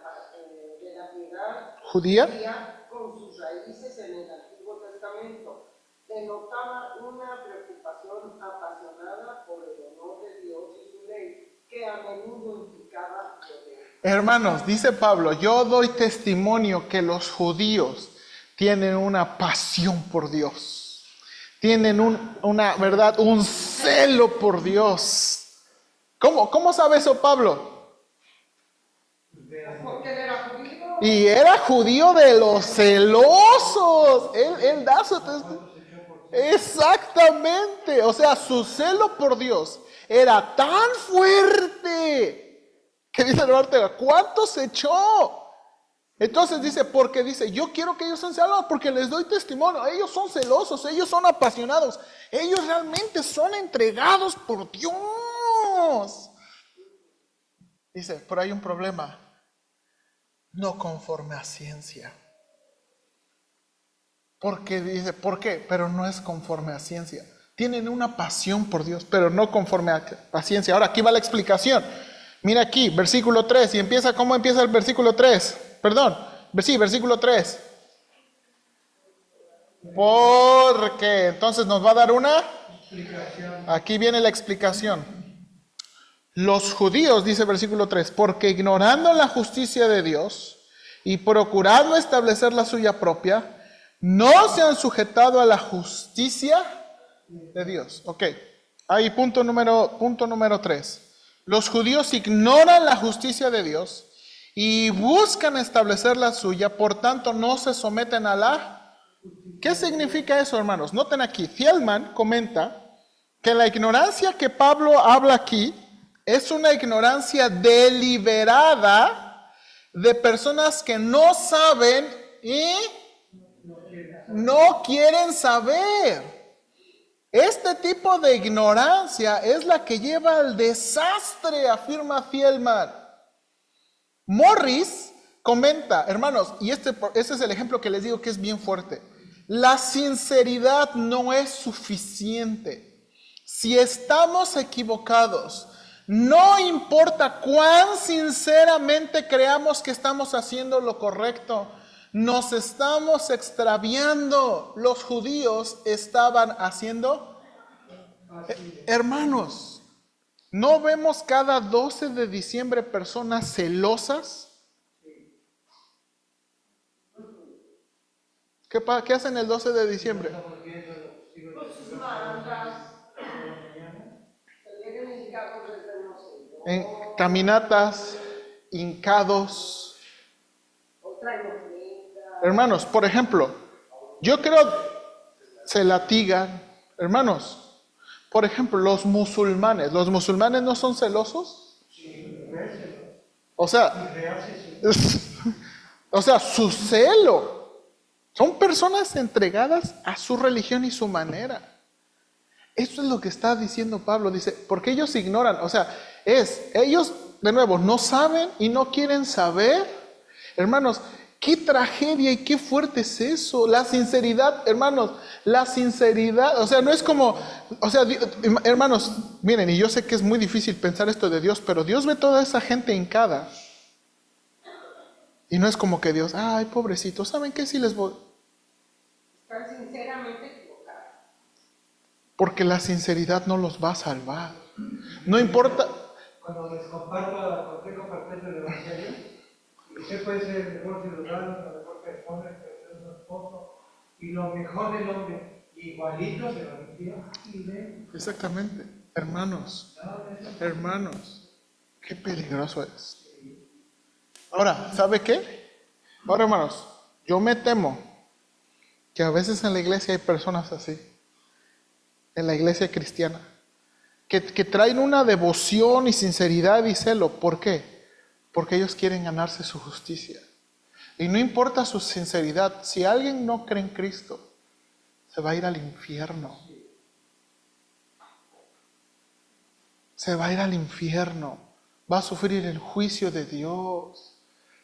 piedad ¿Judía? con sus raíces en el Antiguo Testamento. Denotaba una preocupación apasionada por el honor de Dios y su ley, que a menudo implicaba violencia. Hermanos, dice Pablo, yo doy testimonio que los judíos tienen una pasión por Dios. Tienen un celo por Dios. ¿Cómo sabe eso Pablo? Porque él era judío. Y era judío de los celosos. Él da su testimonio. Exactamente. O sea, su celo por Dios era tan fuerte que dice el Ortega, ¿cuánto se echó? Entonces dice, porque dice, yo quiero que ellos sean celosos porque les doy testimonio. Ellos son celosos, ellos son apasionados, ellos realmente son entregados por Dios. Dice, pero hay un problema, no conforme a ciencia. Porque dice, ¿por qué? Pero no es conforme a ciencia. Tienen una pasión por Dios, pero no conforme a ciencia. Ahora, aquí va la explicación. Mira aquí, versículo 3. Y empieza, ¿cómo empieza el versículo 3? Perdón, sí, versículo 3. Porque, entonces nos va a dar una Explicación. Aquí viene la explicación. Los judíos, dice versículo 3, porque ignorando la justicia de Dios y procurando establecer la suya propia, no se han sujetado a la justicia de Dios. Ok, ahí punto número 3. Los judíos ignoran la justicia de Dios y buscan establecer la suya, por tanto no se someten a la... ¿Qué significa eso, hermanos? Noten aquí, Thielman comenta que la ignorancia que Pablo habla aquí es una ignorancia deliberada de personas que no saben y no quieren saber. Este tipo de ignorancia es la que lleva al desastre, afirma Thielman. Morris comenta, hermanos, y este es el ejemplo que les digo que es bien fuerte. La sinceridad no es suficiente. Si estamos equivocados, no importa cuán sinceramente creamos que estamos haciendo lo correcto, nos estamos extraviando. Los judíos estaban haciendo... Hermanos, ¿no vemos cada 12 de diciembre personas celosas? ¿Qué hacen el 12 de diciembre? Con sus mangas. Se vienen hincados desde no sé. En caminatas, hincados. O traen ofrenda. Hermanos, por ejemplo, yo creo se latigan. Hermanos, por ejemplo, los musulmanes no son celosos. O sea, su celo. Son personas entregadas a su religión y su manera. Eso es lo que está diciendo Pablo. Dice, porque ellos ignoran. O sea, ellos, de nuevo, no saben y no quieren saber. Hermanos, qué tragedia y qué fuerte es eso. La sinceridad, hermanos, la sinceridad. O sea, no es como, hermanos, miren, y yo sé que es muy difícil pensar esto de Dios, pero Dios ve toda esa gente hincada. Y no es como que Dios, ay, pobrecito, ¿saben qué? Sí les voy. Están sinceramente equivocados. Porque la sinceridad no los va a salvar. No importa. Cuando les comparto el Evangelio, y usted puede ser el mejor ciudadano, la mejor persona, el mejor esposo, y lo mejor del hombre, igualito se lo envía. Exactamente. Hermanos, qué peligroso es. Ahora, ¿sabe qué? Ahora, hermanos, yo me temo que a veces en la iglesia hay personas así, en la iglesia cristiana, que traen una devoción y sinceridad y celo. ¿Por qué? Porque ellos quieren ganarse su justicia. Y no importa su sinceridad, si alguien no cree en Cristo, se va a ir al infierno. se va a ir al infierno, va a sufrir el juicio de Dios,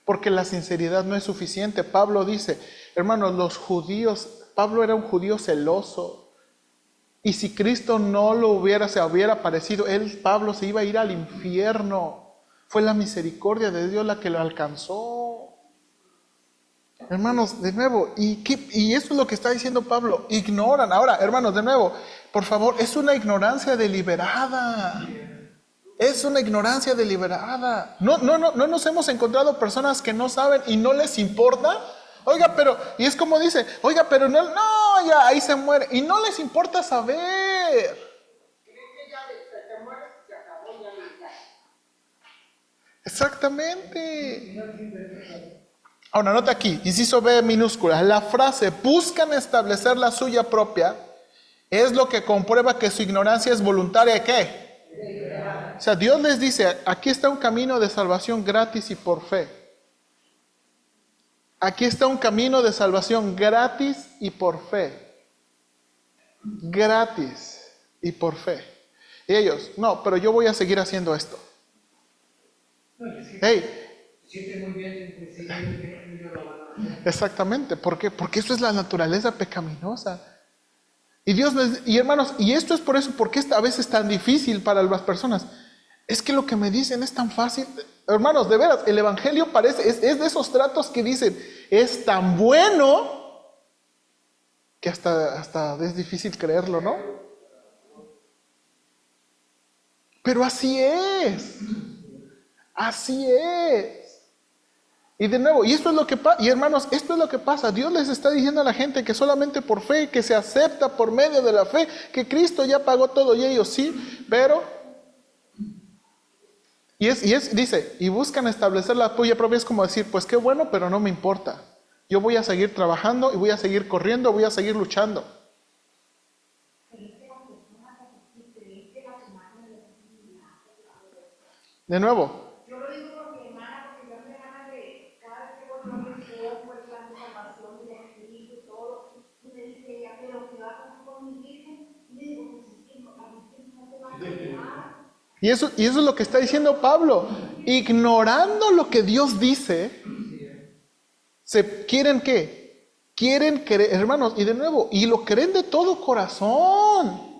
porque la sinceridad no es suficiente. Pablo dice, hermanos, los judíos, Pablo era un judío celoso, y si Cristo no se hubiera aparecido, Pablo se iba a ir al infierno. Fue la misericordia de Dios la que lo alcanzó. Hermanos, de nuevo, y eso es lo que está diciendo Pablo, ignoran. Ahora, hermanos, de nuevo, por favor, es una ignorancia deliberada. Es una ignorancia deliberada. No nos hemos encontrado personas que no saben y no les importa. Oiga, pero, y es como dice, oiga, pero no, ya ahí se muere. Y no les importa saber. Creen que ya te mueres y se acabó ya no hay. Exactamente. Ahora, nota aquí, inciso B minúscula. La frase buscan establecer la suya propia es lo que comprueba que su ignorancia es voluntaria. ¿Qué? O sea, Dios les dice, aquí está un camino de salvación gratis y por fe. Aquí está un camino de salvación gratis y por fe. Gratis y por fe. Y ellos, no, pero yo voy a seguir haciendo esto. Hey. Siente muy bien entre sí, ellos lo van a hacer. Exactamente, ¿por qué? Porque eso es la naturaleza pecaminosa. Y hermanos, y esto es por eso, porque a veces es tan difícil para las personas. Es que lo que me dicen es tan fácil. Hermanos, de veras, el evangelio es de esos tratos que dicen, es tan bueno que hasta es difícil creerlo, ¿no? Pero así es. Así es. Y de nuevo, y esto es lo que pasa, y hermanos, esto es lo que pasa. Dios les está diciendo a la gente que solamente por fe, que se acepta por medio de la fe, que Cristo ya pagó todo, y ellos sí, pero dice, y buscan establecer la suya propia. Es como decir, pues qué bueno, pero no me importa. Yo voy a seguir trabajando y voy a seguir corriendo, voy a seguir luchando. De nuevo. Yo lo digo porque, hermana, porque yo me ganas de cada vez que voy a un enfoco, el plan de salvación y de Espíritu y todo, y me dice ella, pero ¿qué va a pasar con mi virgen? Y le digo, pues es que a mí no te va a quedar. Y eso es lo que está diciendo Pablo. Ignorando lo que Dios dice, ¿quieren qué? Quieren creer, hermanos, y de nuevo, y lo creen de todo corazón.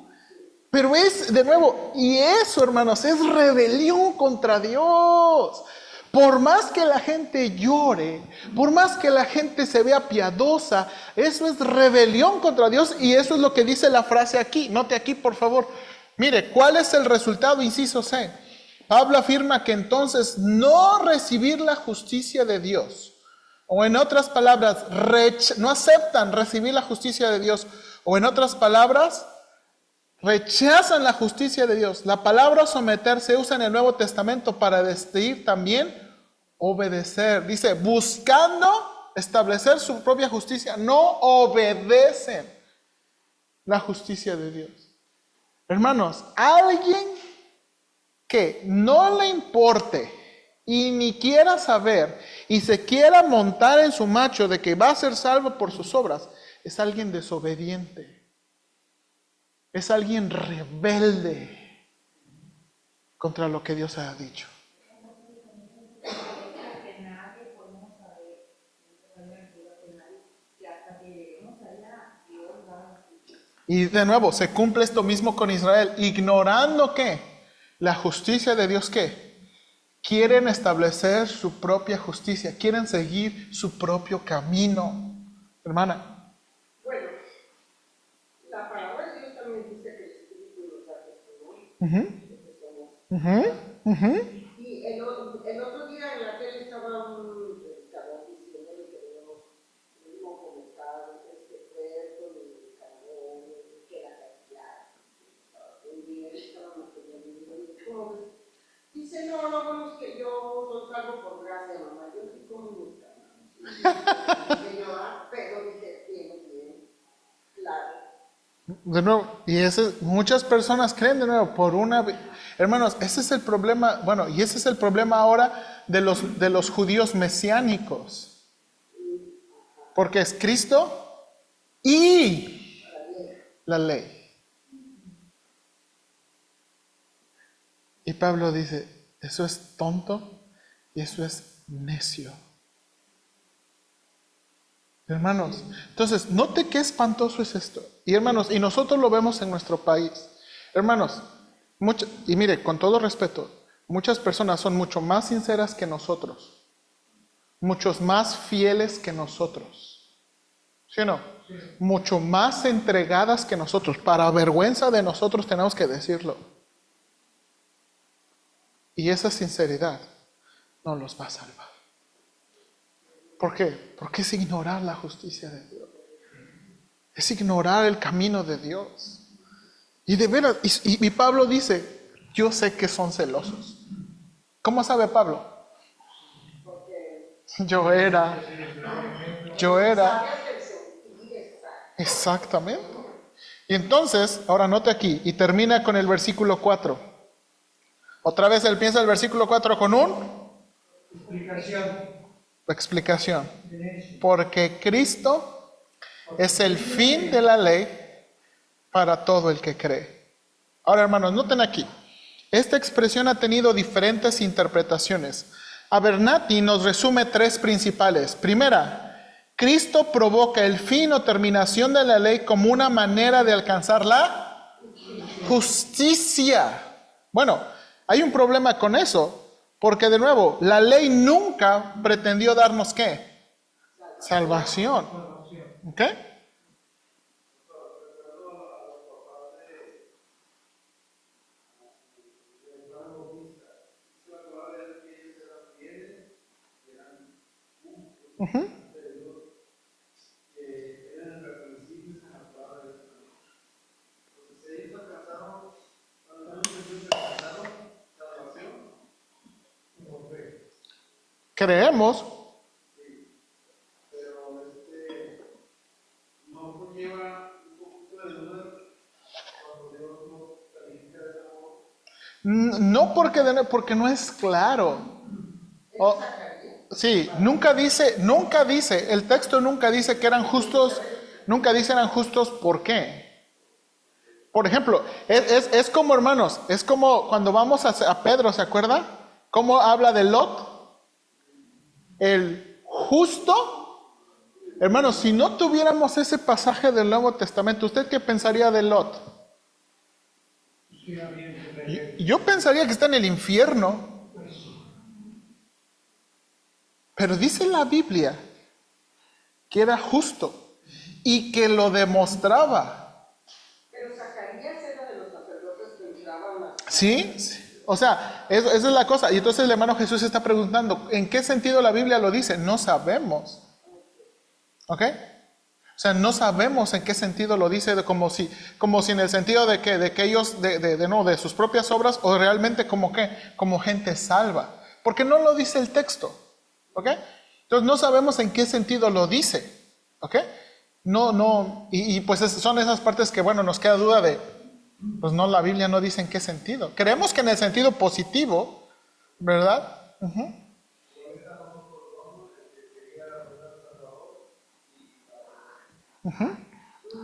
Pero es, de nuevo, y eso, hermanos, es rebelión contra Dios. Por más que la gente llore, por más que la gente se vea piadosa, eso es rebelión contra Dios, y eso es lo que dice la frase aquí. Note aquí, por favor. Mire, ¿cuál es el resultado? Inciso C. Pablo afirma que entonces no recibir la justicia de Dios, o en otras palabras, no aceptan recibir la justicia de Dios, o en otras palabras, rechazan la justicia de Dios. La palabra someter se usa en el Nuevo Testamento para decir también obedecer. Dice, buscando establecer su propia justicia, no obedecen la justicia de Dios. Hermanos, alguien que no le importe y ni quiera saber y se quiera montar en su macho de que va a ser salvo por sus obras, es alguien desobediente. Es alguien rebelde contra lo que Dios ha dicho. Y de nuevo, se cumple esto mismo con Israel, ignorando que la justicia de Dios, ¿qué? Quieren establecer su propia justicia, quieren seguir su propio camino. Hermana. Bueno, la palabra de Dios también dice que el Espíritu nos da testimonio. Y el otro día en la tele estaban diciendo que debemos comenzar este cuerpo de carbón, que la cantidad. Un día estaban manteniendo, ¿cómo ves? Dice, no, bueno, es que yo soy salvo por gracia, mamá, yo soy comunista. Pero dice, bien, claro. De nuevo, y muchas personas creen de nuevo por una... Hermanos, ese es el problema, bueno, y ese es el problema ahora de los judíos mesiánicos. Porque es Cristo y la ley. Y Pablo dice, eso es tonto y eso es necio. Hermanos, entonces, note qué espantoso es esto. Y hermanos, y nosotros lo vemos en nuestro país. Hermanos, y mire, con todo respeto, muchas personas son mucho más sinceras que nosotros. Muchos más fieles que nosotros. ¿Sí o no? Sí. Mucho más entregadas que nosotros. Para vergüenza de nosotros tenemos que decirlo. Y esa sinceridad no los va a salvar. ¿Por qué? Porque es ignorar la justicia de Dios. Es ignorar el camino de Dios. Y de veras, y Pablo dice, yo sé que son celosos. ¿Cómo sabe Pablo? Yo era. Exactamente. Y entonces, ahora note aquí, y termina con el versículo 4. Otra vez él piensa el versículo 4 con explicación. Porque Cristo es el fin de la ley para todo el que cree. Ahora, hermanos, noten aquí. Esta expresión ha tenido diferentes interpretaciones. Abernathy nos resume 3 principales. Primera, Cristo provoca el fin o terminación de la ley como una manera de alcanzar la justicia. Bueno, hay un problema con eso, porque de nuevo, la ley nunca pretendió darnos ¿qué? Salvación. ¿Ok? Uh-huh. Creemos. Pero no conlleva un poquito de duda cuando Dios no califica de esa forma. No porque no es claro. Sí, nunca dice, el texto nunca dice que eran justos, nunca dice eran justos, ¿por qué? Por ejemplo, es como, hermanos, es como cuando vamos a Pedro, ¿se acuerda? ¿Cómo habla de Lot? El justo. Hermanos, si no tuviéramos ese pasaje del Nuevo Testamento, ¿usted qué pensaría de Lot? Yo pensaría que está en el infierno. Pero dice la Biblia que era justo y que lo demostraba. Pero Zacarías era de los sacerdotes que entraban a... ¿Sí? O sea, esa es la cosa. Y entonces el hermano Jesús está preguntando, ¿en qué sentido la Biblia lo dice? No sabemos. ¿Ok? O sea, no sabemos en qué sentido lo dice, como si en el sentido de que ellos, de sus propias obras, o realmente como gente salva. Porque no lo dice el texto. ¿Ok? Entonces no sabemos en qué sentido lo dice. ¿Ok? Y pues son esas partes que, bueno, nos queda duda de, pues no, la Biblia no dice en qué sentido. Creemos que en el sentido positivo, ¿verdad? Uh-huh. Uh-huh.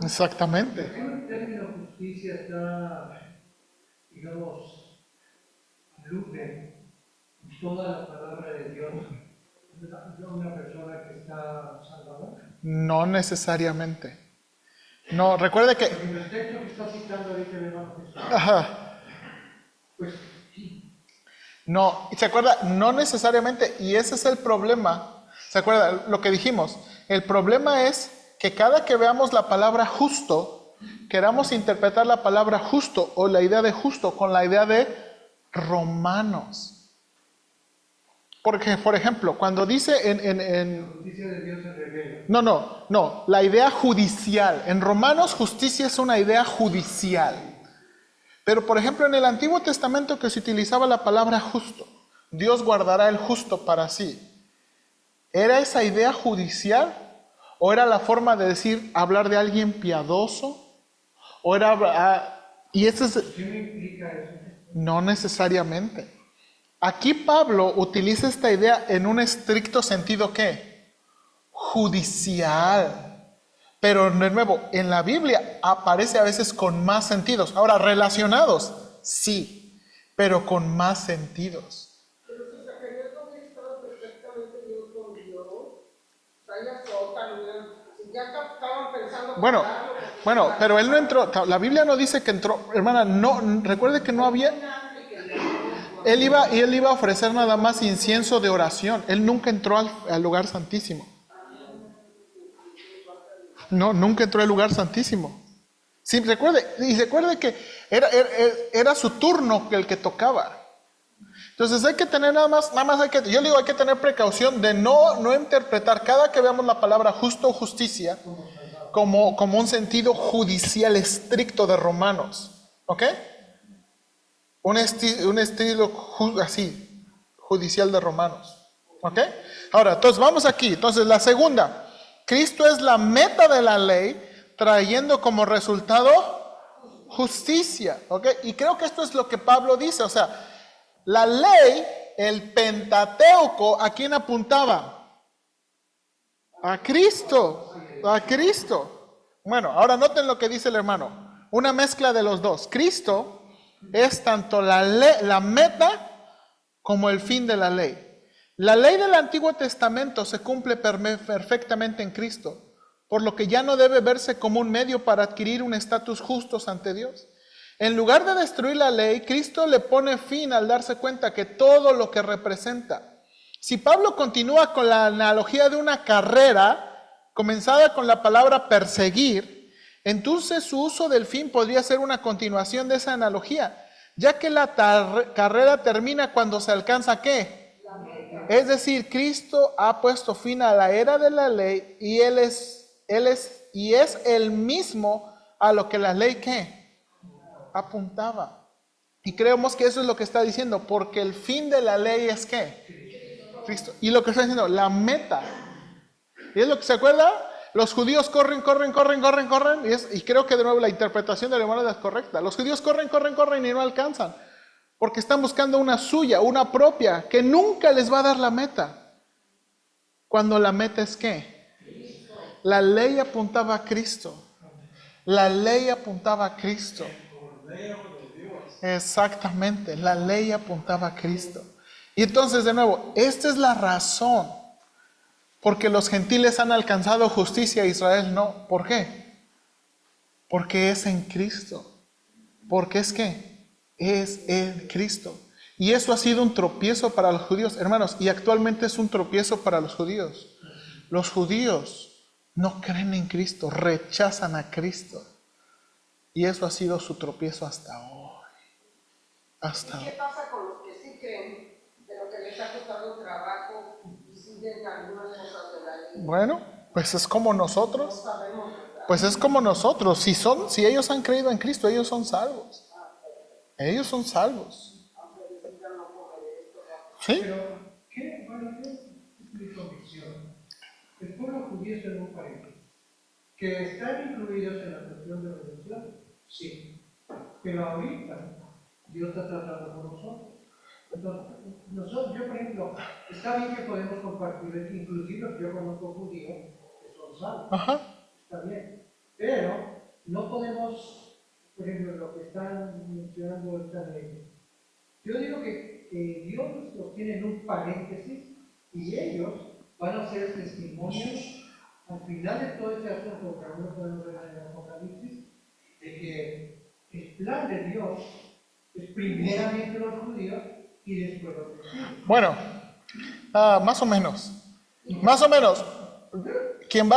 Exactamente. El término justicia está, digamos, alude toda la palabra de Dios. Una persona que está salvada. No necesariamente. No, recuerde que... En el texto que está citando ahorita el hermano Jesús. Ajá. Pues sí. No, ¿se acuerda? No necesariamente, y ese es el problema. ¿Se acuerda lo que dijimos? El problema es que cada que veamos la palabra justo, queramos interpretar la palabra justo o la idea de justo con la idea de romanos. Porque, por ejemplo, cuando dice La justicia de Dios se revela. No, la idea judicial. En Romanos, justicia es una idea judicial. Pero, por ejemplo, en el Antiguo Testamento que se utilizaba la palabra justo, Dios guardará el justo para sí. ¿Era esa idea judicial? ¿O era la forma de decir, hablar de alguien piadoso? ¿O era... y eso es... ¿Qué me implica eso? No necesariamente. Aquí Pablo utiliza esta idea en un estricto sentido, ¿qué? Judicial. Pero de nuevo, en la Biblia aparece a veces con más sentidos. Ahora, relacionados, sí. pero con más sentidos. Pero si Zacarías no hubiera estado perfectamente bien con Dios, vaya sótano, si ya estaban pensando Bueno, matarlo, bueno, pero él no entró, la Biblia no dice que entró, hermana, no, recuerde que no había, él iba a ofrecer nada más incienso de oración, él nunca entró al lugar santísimo. No, nunca entró al lugar santísimo. Sí, recuerde que era su turno el que tocaba. Entonces hay que tener yo digo, hay que tener precaución de no interpretar cada que veamos la palabra justo o justicia como un sentido judicial estricto de Romanos. ¿Ok? Un estilo así, judicial de Romanos. ¿Ok? Ahora, entonces vamos aquí. Entonces la segunda, Cristo es la meta de la ley, trayendo como resultado justicia. ¿Ok? Y creo que esto es lo que Pablo dice. O sea, la ley, el Pentateuco, ¿a quién apuntaba? A Cristo. A Cristo. Bueno, ahora noten lo que dice el hermano. Una mezcla de los dos. Cristo es tanto la meta como el fin de la ley. La ley del Antiguo Testamento se cumple perfectamente en Cristo, por lo que ya no debe verse como un medio para adquirir un estatus justo ante Dios. En lugar de destruir la ley, Cristo le pone fin al darse cuenta que todo lo que representa. Si Pablo continúa con la analogía de una carrera, comenzada con la palabra perseguir, entonces su uso del fin podría ser una continuación de esa analogía, ya que la carrera termina cuando se alcanza ¿qué? Es decir, Cristo ha puesto fin a la era de la ley y Él es el mismo a lo que la ley ¿qué? Apuntaba. Y creemos que eso es lo que está diciendo, porque el fin de la ley es ¿qué? Cristo. Y lo que está diciendo, la meta. ¿Y es lo que se acuerda? Los judíos corren, y creo que de nuevo la interpretación del hermano es correcta. Los judíos corren y no alcanzan, porque están buscando una suya, una propia, que nunca les va a dar la meta. Cuando la meta es ¿qué? La ley apuntaba a Cristo. La ley apuntaba a Cristo. Exactamente, la ley apuntaba a Cristo. Y entonces, de nuevo, esta es la razón porque los gentiles han alcanzado justicia, Israel no. ¿Por qué? Porque es en Cristo. Porque es que es en Cristo. Y eso ha sido un tropiezo para los judíos, hermanos, y actualmente es un tropiezo para los judíos. Los judíos no creen en Cristo, rechazan a Cristo. Y eso ha sido su tropiezo hasta hoy. ¿Y qué pasa con los que sí creen, pero que les ha costado trabajo y siguen algunas cosas de la ley? Bueno, pues es como nosotros. No sabemos, ¿verdad? Pues es como nosotros. Si ellos han creído en Cristo, ellos son salvos. Ellos son salvos. ¿Sí? Pero, ¿qué? Bueno, ¿qué es mi convicción? El pueblo judío es un paréntesis. ¿Que están incluidos en la cuestión de redención? Sí. Pero ahorita Dios está tratando con nosotros. Entonces, yo por ejemplo, está bien que podemos compartir, inclusive yo conozco judíos que son salvos. Ajá. Está bien. Pero no podemos, por ejemplo, lo que están mencionando esta ley. Yo digo que Dios los tiene en un paréntesis y ellos van a ser testimonios al final de todo este asunto que aún no podemos ver en el Apocalipsis, de que el plan de Dios es primeramente los judíos y después los gentiles. Bueno, más o menos. Más o menos. Quien va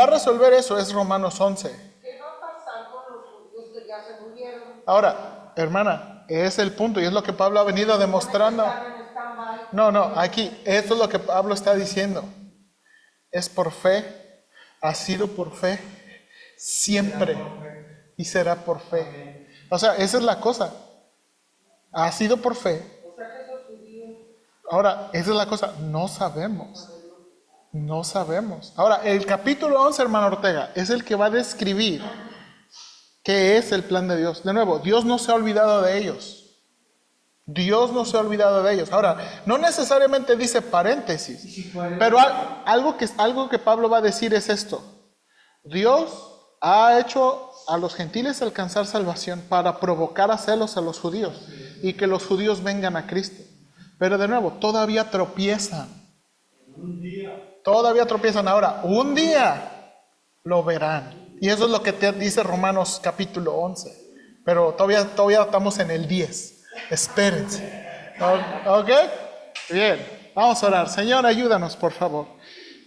a resolver eso es Romanos 11. ¿Qué va a pasar con los judíos que ya se murieron? Ahora, hermana, es el punto y es lo que Pablo ha venido demostrando. No, aquí, esto es lo que Pablo está diciendo. Es por fe, ha sido por fe, siempre, y será por fe. O sea, esa es la cosa. Ha sido por fe. O sea que esos judíos. Ahora, esa es la cosa, no sabemos. No sabemos. Ahora, el capítulo 11, hermano Ortega, es el que va a describir qué es el plan de Dios. De nuevo, Dios no se ha olvidado de ellos. Dios no se ha olvidado de ellos. Ahora, no necesariamente dice paréntesis, pero algo que Pablo va a decir es esto. Dios ha hecho a los gentiles alcanzar salvación para provocar a celos a los judíos. y que los judíos vengan a Cristo. Pero de nuevo, todavía tropiezan. Todavía tropiezan. Ahora, un día lo verán. Y eso es lo que te dice Romanos capítulo 11. Pero todavía estamos en el 10. Espérense. ¿Ok? Bien. Vamos a orar. Señor, ayúdanos, por favor.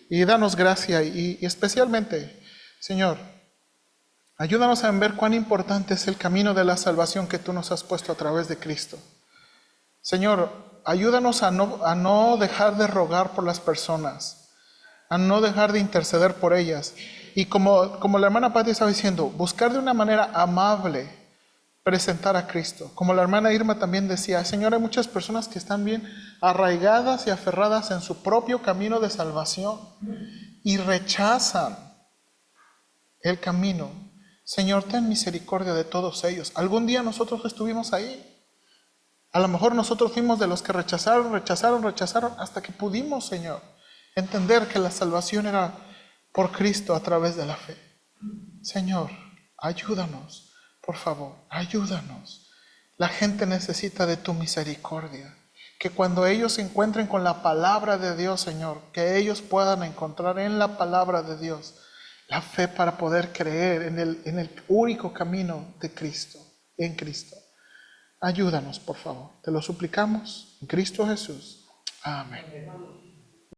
Y danos gracia. Y especialmente, Señor, ayúdanos a ver cuán importante es el camino de la salvación que tú nos has puesto a través de Cristo. Señor, ayúdanos a no dejar de rogar por las personas, a no dejar de interceder por ellas. Y como la hermana Patti estaba diciendo, buscar de una manera amable presentar a Cristo. Como la hermana Irma también decía, Señor, hay muchas personas que están bien arraigadas y aferradas en su propio camino de salvación y rechazan el camino. Señor, ten misericordia de todos ellos. Algún día nosotros estuvimos ahí. A lo mejor nosotros fuimos de los que rechazaron hasta que pudimos, Señor, entender que la salvación era por Cristo a través de la fe. Señor, ayúdanos, por favor, ayúdanos. La gente necesita de tu misericordia. Que cuando ellos se encuentren con la palabra de Dios, Señor, que ellos puedan encontrar en la palabra de Dios la fe para poder creer en el único camino de Cristo, en Cristo. Ayúdanos, por favor. Te lo suplicamos en Cristo Jesús. Amén.